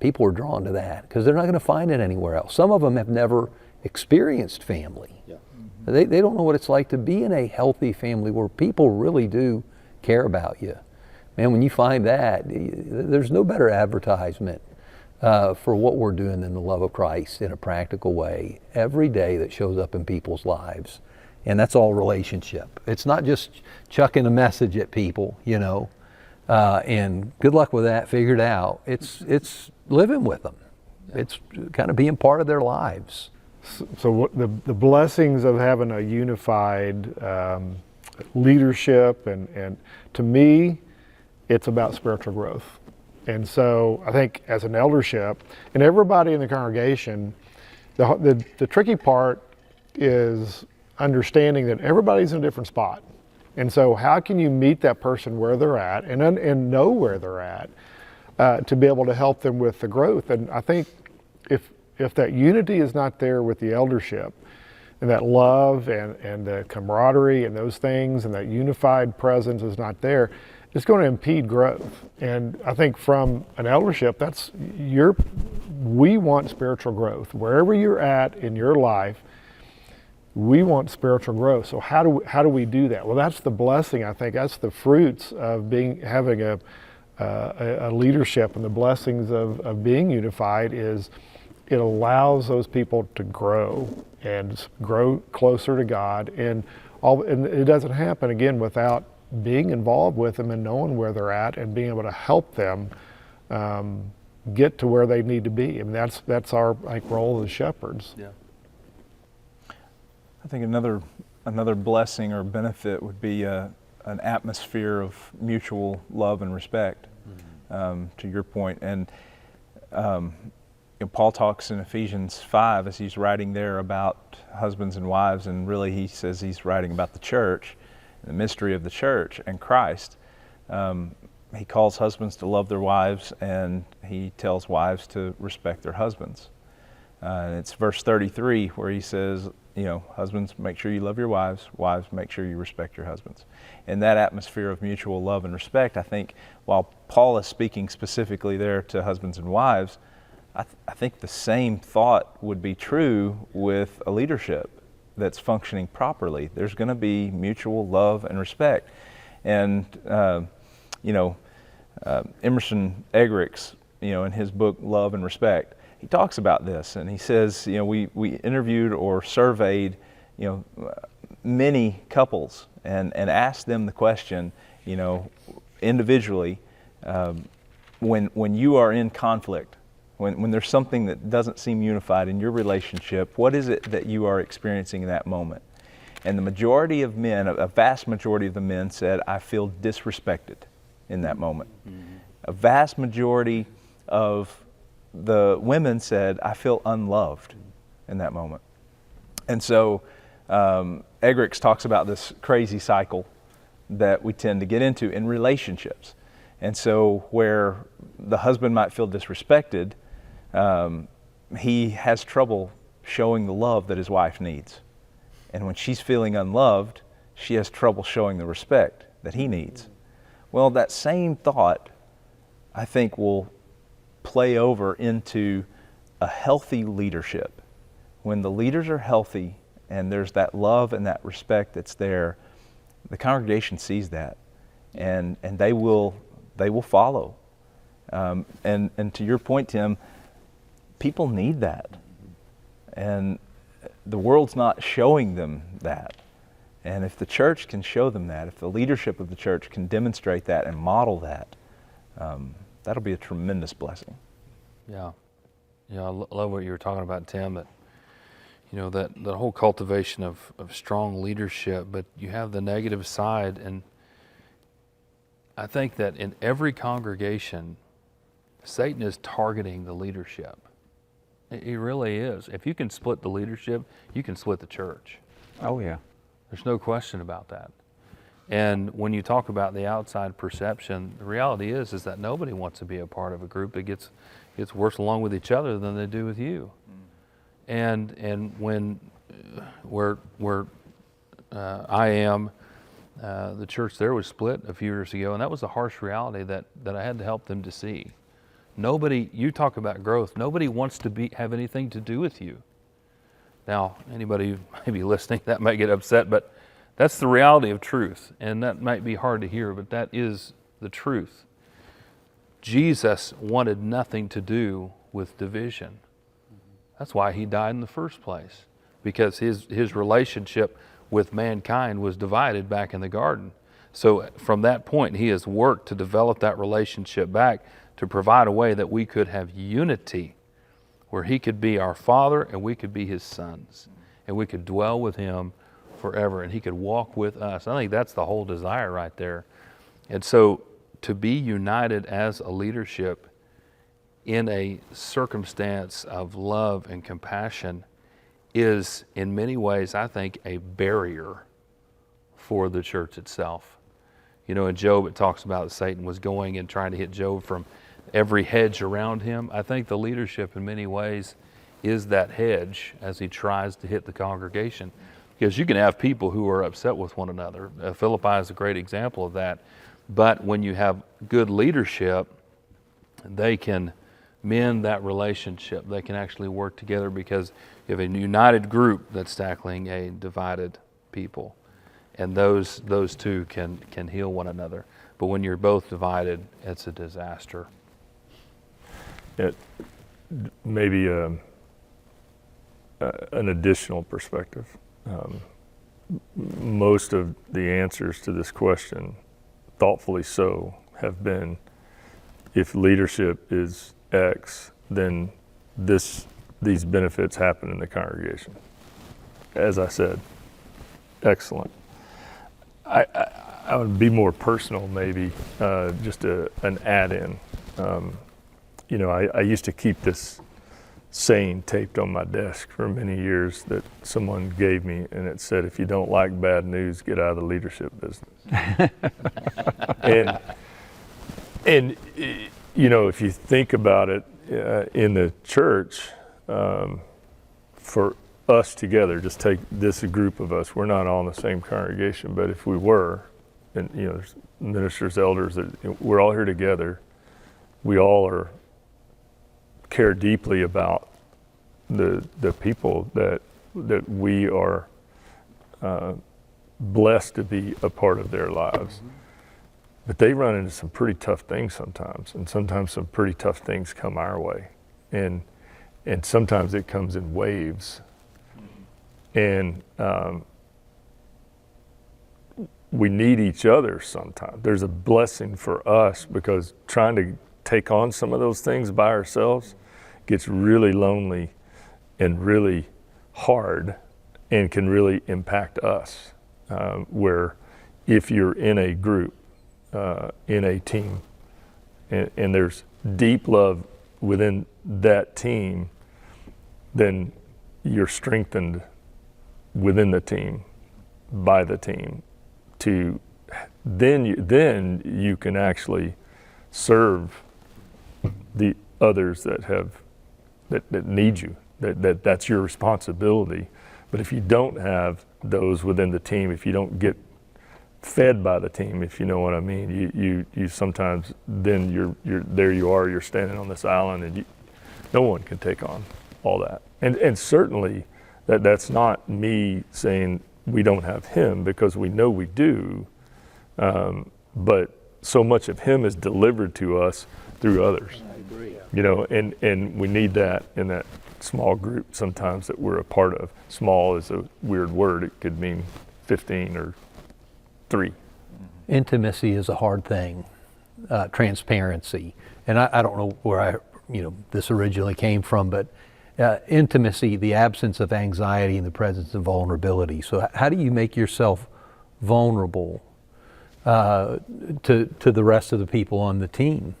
people are drawn to that because they're not going to find it anywhere else. Some of them have never experienced family. Yeah. Mm-hmm. They don't know what it's like to be in a healthy family where people really do care about you. Man, when you find that, there's no better advertisement for what we're doing than the love of Christ in a practical way every day that shows up in people's lives. And that's all relationship. It's not just chucking a message at people, and good luck with that, figure it out. It's living with them. Yeah. It's kind of being part of their lives. So what the blessings of having a unified leadership, and to me, it's about spiritual growth. And so I think as an eldership, and everybody in the congregation, the tricky part is understanding that everybody's in a different spot. And so how can you meet that person where they're at and know where they're at to be able to help them with the growth? And I think if that unity is not there with the eldership, and that love and the camaraderie and those things and that unified presence is not there, it's going to impede growth. And I think from an eldership, we want spiritual growth. Wherever you're at in your life, we want spiritual growth. So how do we do that? Well, that's the blessing, I think. That's the fruits of having a leadership, and the blessings of being unified is it allows those people to grow and grow closer to God. And it doesn't happen, again, without being involved with them and knowing where they're at and being able to help them get to where they need to be. I mean, that's our role as shepherds. Yeah. I think another another blessing or benefit would be an atmosphere of mutual love and respect, to your point. And Paul talks in Ephesians 5 as he's writing there about husbands and wives, and really he says he's writing about the church, the mystery of the church and Christ. He calls husbands to love their wives, and he tells wives to respect their husbands. And it's verse 33 where he says, husbands, make sure you love your wives. Wives, make sure you respect your husbands. In that atmosphere of mutual love and respect, I think while Paul is speaking specifically there to husbands and wives, I think the same thought would be true with a leadership that's functioning properly. There's going to be mutual love and respect. And, Emerson Eggerichs, in his book, Love and Respect, he talks about this, and he says, we interviewed or surveyed, many couples and asked them the question, individually, when you are in conflict, when there's something that doesn't seem unified in your relationship, what is it that you are experiencing in that moment? And the majority of men, a vast majority of the men said, I feel disrespected in that moment. Mm-hmm. A vast majority of the women said, I feel unloved in that moment. And so Eggerichs talks about this crazy cycle that we tend to get into in relationships. And so where the husband might feel disrespected, he has trouble showing the love that his wife needs. And when she's feeling unloved, she has trouble showing the respect that he needs. Well, that same thought, I think, will play over into a healthy leadership. When the leaders are healthy and there's that love and that respect that's there, the congregation sees that, and they will follow. And to your point, Tim, people need that, and the world's not showing them that. And if the church can show them that, if the leadership of the church can demonstrate that and model that, that'll be a tremendous blessing. Yeah, I love what you were talking about, Tim. That that whole cultivation of strong leadership, but you have the negative side, and I think that in every congregation, Satan is targeting the leadership. He really is. If you can split the leadership, you can split the church. Oh, yeah. There's no question about that. And when you talk about the outside perception, the reality is that nobody wants to be a part of a group that gets worse along with each other than they do with you. And when I am, the church there was split a few years ago, and that was a harsh reality that I had to help them to see. Nobody, you talk about growth, nobody wants to have anything to do with you. Now, anybody who may be listening, that might get upset, but that's the reality of truth, and that might be hard to hear, but that is the truth. Jesus wanted nothing to do with division. That's why he died in the first place, because his relationship with mankind was divided back in the garden. So from that point, he has worked to develop that relationship back, to provide a way that we could have unity, where he could be our Father and we could be his sons, and we could dwell with him forever, and he could walk with us. I think that's the whole desire right there. And so to be united as a leadership in a circumstance of love and compassion is in many ways, I think, a barrier for the church itself. In Job, it talks about Satan was going and trying to hit Job from every hedge around him. I think the leadership in many ways is that hedge as he tries to hit the congregation. Because you can have people who are upset with one another. Philippi is a great example of that. But when you have good leadership, they can mend that relationship. They can actually work together because you have a united group that's tackling a divided people. And those two can heal one another. But when you're both divided, it's a disaster. Maybe an additional perspective. Most of the answers to this question, thoughtfully so, have been, if leadership is X, then these benefits happen in the congregation. As I said, excellent. I would be more personal, maybe, just an add-in. I used to keep this saying taped on my desk for many years that someone gave me, and it said, "If you don't like bad news, get out of the leadership business." and if you think about it, in the church, for us together, just take this group of us, we're not all in the same congregation, but if we were, and there's ministers, elders, we're all here together, we all care deeply about the people that we are blessed to be a part of their lives. But they run into some pretty tough things sometimes, and sometimes some pretty tough things come our way, and sometimes it comes in waves, and we need each other sometimes. There's a blessing for us, because trying to take on some of those things by ourselves gets really lonely and really hard, and can really impact us, where if you're in a group, in a team, and there's deep love within that team, then you're strengthened within the team, by the team, to then you can actually serve the others that need you, that's your responsibility. But if you don't have those within the team, if you don't get fed by the team, if you know what I mean, you sometimes, then you're standing on this island, and no one can take on all that. And certainly that's not me saying we don't have him, because we know we do, but so much of him is delivered to us through others. I agree. And we need that in that small group sometimes that we're a part of. Small is a weird word. It could mean 15 or 3. Intimacy is a hard thing. Transparency, and I don't know where this originally came from, but intimacy, the absence of anxiety in the presence of vulnerability. So how do you make yourself vulnerable to the rest of the people on the team,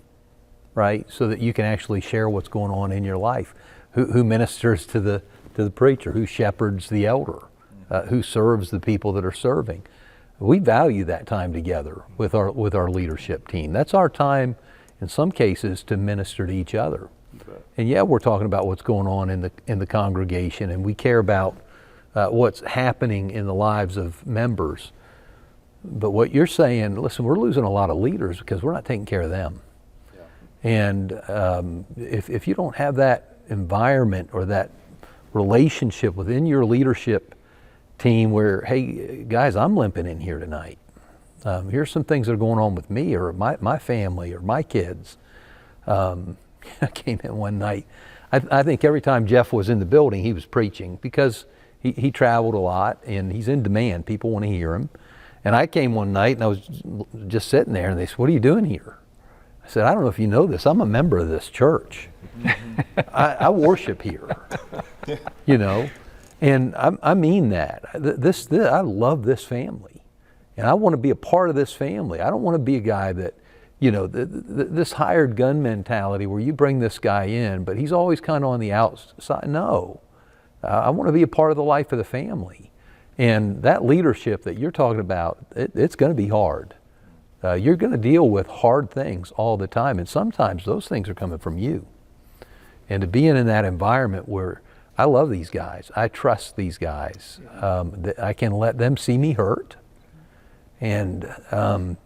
right? So that you can actually share what's going on in your life. Who ministers to the preacher? Who shepherds the elder? Who serves the people that are serving? We value that time together with our leadership team. That's our time, in some cases, to minister to each other. And yeah, we're talking about what's going on in the congregation, and we care about what's happening in the lives of members. But what you're saying, listen, we're losing a lot of leaders because we're not taking care of them. Yeah. And if you don't have that environment or that relationship within your leadership team where, hey, guys, I'm limping in here tonight. Here's some things that are going on with me or my family or my kids. I came in one night. I think every time Jeff was in the building, he was preaching because he traveled a lot and he's in demand. People want to hear him. And I came one night and I was just sitting there and they said, "What are you doing here?" I said, "I don't know if you know this. I'm a member of this church. I worship here." And I mean that. I love this family. And I want to be a part of this family. I don't want to be a guy that, this hired gun mentality where you bring this guy in, but he's always kind of on the outside. No, I want to be a part of the life of the family. And that leadership that you're talking about, it's going to be hard. You're going to deal with hard things all the time. And sometimes those things are coming from you. And to be in that environment where I love these guys, I trust these guys, I can let them see me hurt. And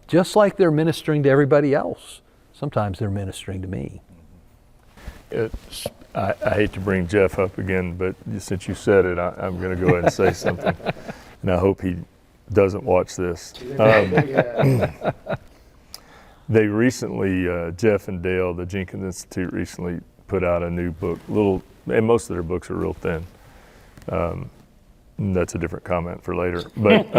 just like they're ministering to everybody else, sometimes they're ministering to me. I hate to bring Jeff up again, but since you said it, I'm going to go ahead and say something. And I hope he doesn't watch this. They recently, Jeff and Dale, the Jenkins Institute, recently put out a new book, and most of their books are real thin. That's a different comment for later. But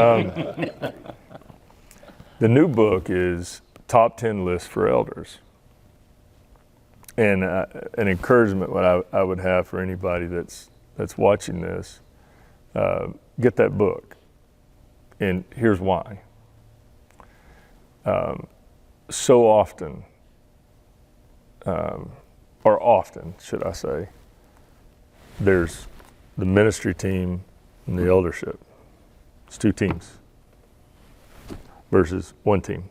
the new book is Top 10 List for Elders. And an encouragement what I would have for anybody that's watching this, get that book. And here's why. So often, or often, should I say, there's the ministry team and the eldership. It's two teams versus one team.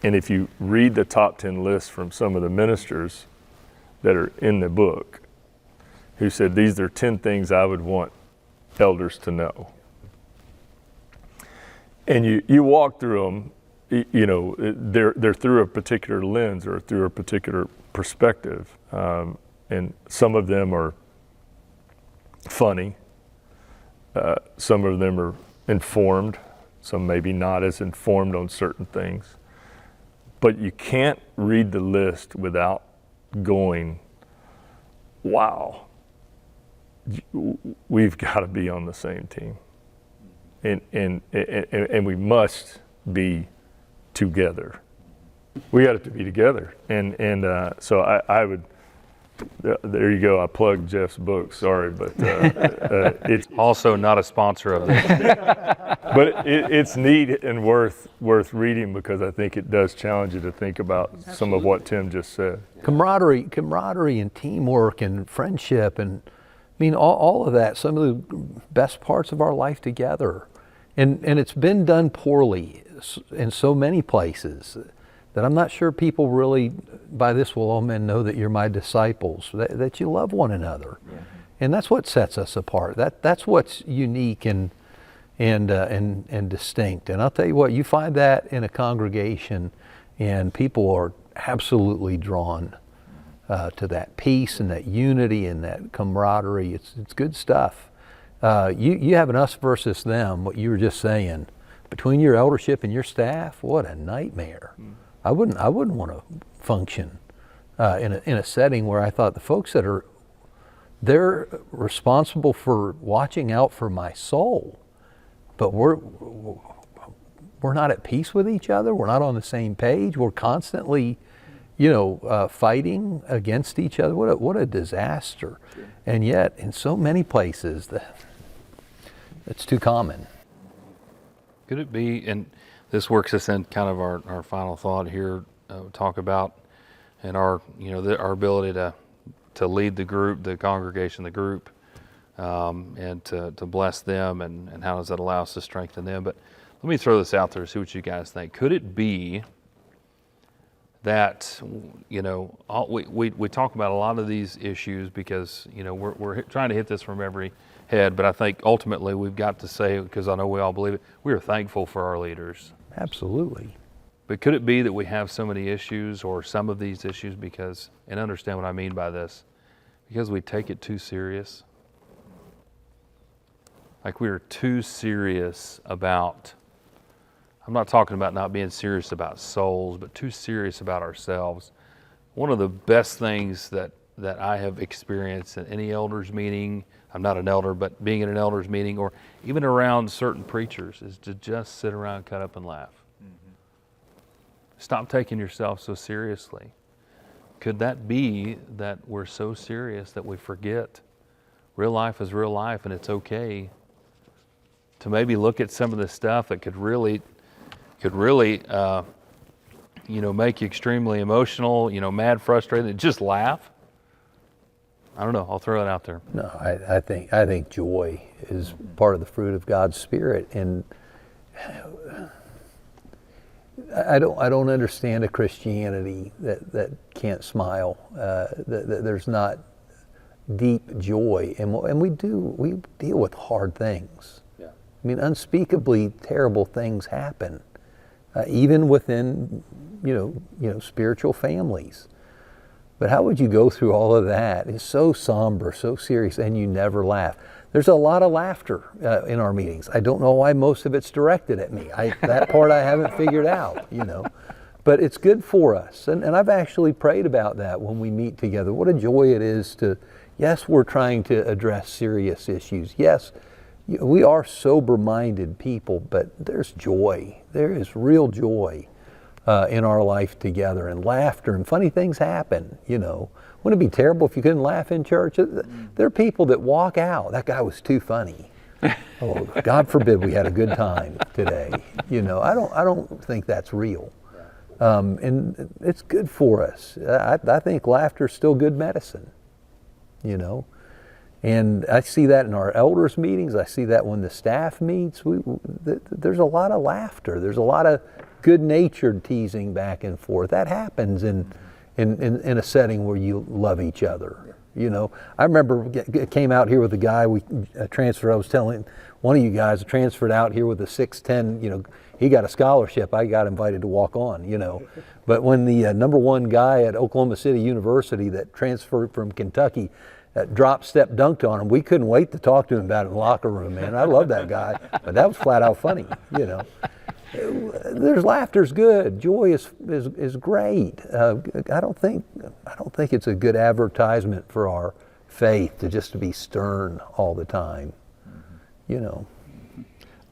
And if you read the top 10 lists from some of the ministers that are in the book, who said, these are 10 things I would want elders to know. And you walk through them, you know, they're through a particular lens or through a particular perspective. And some of them are funny. Some of them are informed. Some maybe not as informed on certain things. But you can't read the list without going, wow, we've got to be on the same team. And we must be together. We got to be together. And so I would, there you go, I plugged Jeff's book, sorry, but it's Also not a sponsor of this. but it's neat and worth reading, because I think it does challenge you to think about some of what Tim just said. Camaraderie and teamwork and friendship, and I mean all of that, some of the best parts of our life together. And it's been done poorly in so many places that I'm not sure people really, by this will all men know that you're my disciples, that you love one another. Yeah. And that's what sets us apart. That's what's unique and distinct. And I'll tell you what, you find that in a congregation, and people are absolutely drawn to that peace and that unity and that camaraderie. It's good stuff. You have an us versus them, what you were just saying, between your eldership and your staff. What a nightmare. I wouldn't want to function in a setting where I thought the folks that they're responsible for watching out for my soul, but we're not at peace with each other. We're not on the same page. We're constantly, fighting against each other. What a disaster. And yet, in so many places, it's too common. Could it be, and this works us in kind of our final thought here, talk about, and our ability to lead the group, the congregation, the group, and to bless them, and how does that allow us to strengthen them. But let me throw this out there, see what you guys think. Could it be that, we talk about a lot of these issues because, we're trying to hit this from every head, but I think ultimately we've got to say, because I know we all believe it, we are thankful for our leaders. Absolutely. But could it be that we have so many issues, or some of these issues, because, and understand what I mean by this, because we take it too serious? Like we are too serious about, I'm not talking about not being serious about souls, but too serious about ourselves. One of the best things that I have experienced in any elders meeting, I'm not an elder, but being in an elders meeting or even around certain preachers, is to just sit around, cut up and laugh. Mm-hmm. Stop taking yourself so seriously. Could that be that we're so serious that we forget real life is real life, and it's okay to maybe look at some of the stuff that could really make you extremely emotional, mad, frustrated, and just laugh? I don't know. I'll throw it out there. No, I think joy is part of the fruit of God's Spirit, and I don't understand a Christianity that can't smile. That there's not deep joy, and we deal with hard things. Yeah. I mean, unspeakably terrible things happen, even within spiritual families. But how would you go through all of that? It's so somber, so serious, and you never laugh. There's a lot of laughter in our meetings. I don't know why most of it's directed at me. That part I haven't figured out, But it's good for us. And I've actually prayed about that when we meet together. What a joy it is yes, we're trying to address serious issues. Yes, we are sober-minded people, but there's joy. There is real joy in our life together, and laughter, and funny things happen, Wouldn't it be terrible if you couldn't laugh in church? There are people that walk out, that guy was too funny. Oh, God forbid we had a good time today. You know, I don't think that's real. And it's good for us. I think laughter's still good medicine, you know. And I see that in our elders meetings. I see that when the staff meets. There's a lot of laughter. There's a lot of good-natured teasing back and forth. That happens in a setting where you love each other. You know, I remember came out here with a guy we transferred. I was telling one of you guys transferred out here with a 6'10". You know, he got a scholarship. I got invited to walk on. You know, but when the #1 guy at Oklahoma City University that transferred from Kentucky drop step dunked on him, we couldn't wait to talk to him about it in the locker room, man. I love that guy, but that was flat out funny, you know. There's laughter's good. Joy is great. I don't think it's a good advertisement for our faith to just to be stern all the time, you know.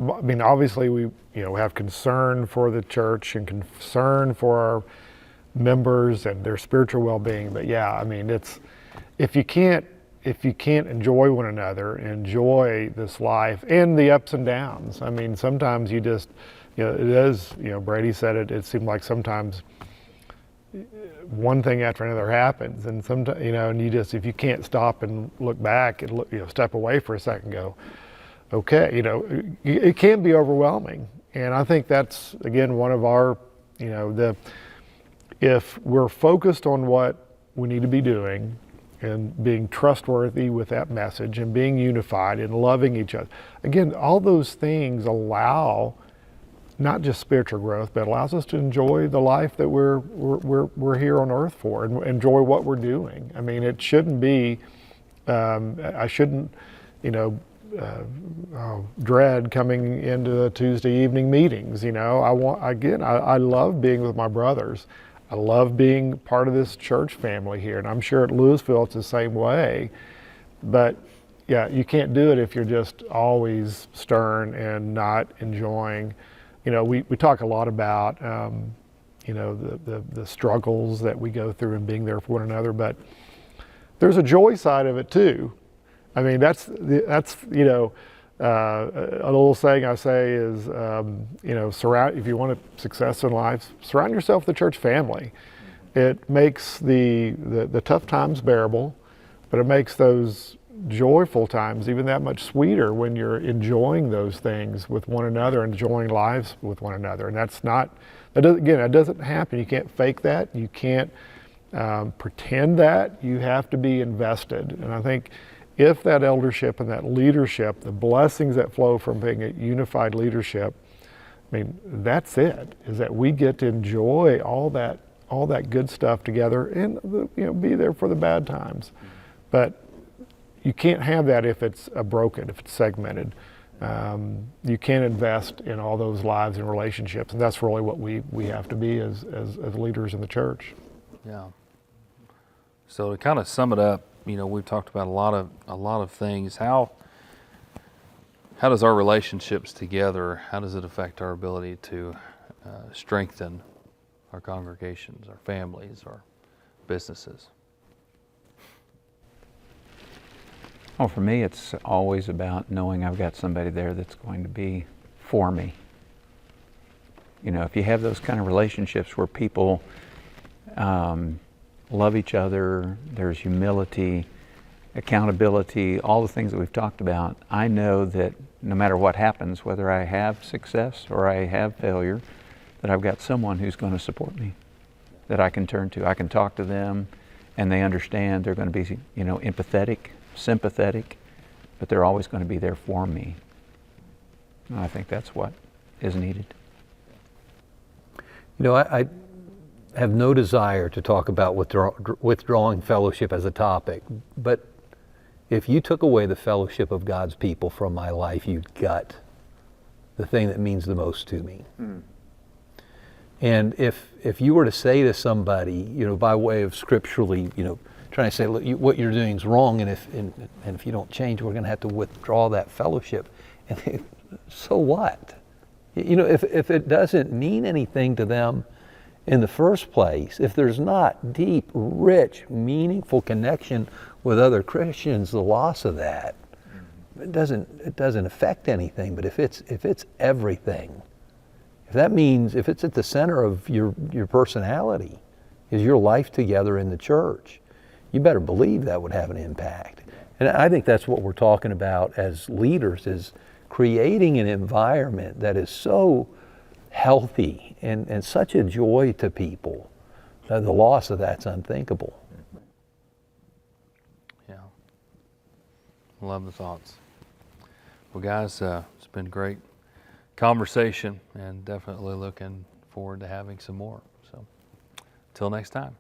I mean, obviously we have concern for the church and concern for our members and their spiritual well-being, but yeah, I mean, it's if you can't enjoy one another, enjoy this life and the ups and downs. I mean, sometimes you just, it is, Brady said it, it seemed like sometimes one thing after another happens, and sometimes, and you just, if you can't stop and look back and look, step away for a second and go, okay, it can be overwhelming. And I think that's, again, one of our, if we're focused on what we need to be doing, and being trustworthy with that message and being unified and loving each other. Again, all those things allow not just spiritual growth, but allows us to enjoy the life that we're here on earth for and enjoy what we're doing. I mean, it shouldn't be, I shouldn't, dread coming into the Tuesday evening meetings. I love being with my brothers. I love being part of this church family here, and I'm sure at Louisville it's the same way. But yeah, you can't do it if you're just always stern and not enjoying. We talk a lot about the struggles that we go through and being there for one another, but there's a joy side of it too. I mean, that's a little saying I say is, if you want success in life, surround yourself with the church family. It makes the tough times bearable, but it makes those joyful times even that much sweeter when you're enjoying those things with one another, enjoying lives with one another. And that doesn't happen. You can't fake that. You can't pretend that. You have to be invested. And I think if that eldership and that leadership, the blessings that flow from being a unified leadership, I mean, that's it, is that we get to enjoy all that good stuff together and be there for the bad times. But you can't have that if it's broken, if it's segmented. You can't invest in all those lives and relationships, and that's really what we have to be as leaders in the church. Yeah. So to kind of sum it up, we've talked about a lot of things. How does our relationships together, how does it affect our ability to strengthen our congregations, our families, our businesses? Well, for me, it's always about knowing I've got somebody there that's going to be for me. If you have those kind of relationships where people love each other, there's humility, accountability, all the things that we've talked about, I know that no matter what happens, whether I have success or I have failure, that I've got someone who's going to support me, that I can turn to. I can talk to them and they understand. They're going to be, empathetic, sympathetic, but they're always going to be there for me. And I think that's what is needed. I have no desire to talk about withdrawing fellowship as a topic, but if you took away the fellowship of God's people from my life, you'd gut the thing that means the most to me. And if you were to say to somebody, by way of scripturally, trying to say, look, what you're doing is wrong, and if you don't change, we're going to have to withdraw that fellowship. And so what? If it doesn't mean anything to them in the first place, if there's not deep, rich, meaningful connection with other Christians, the loss of that it doesn't affect anything. But if it's everything, if that means, if it's at the center of your personality, is your life together in the church, you better believe that would have an impact. And I think that's what we're talking about as leaders, is creating an environment that is so healthy and such a joy to people. The loss of that's unthinkable. Yeah. Love the thoughts. Well, guys, it's been great conversation, and definitely looking forward to having some more. So, till next time.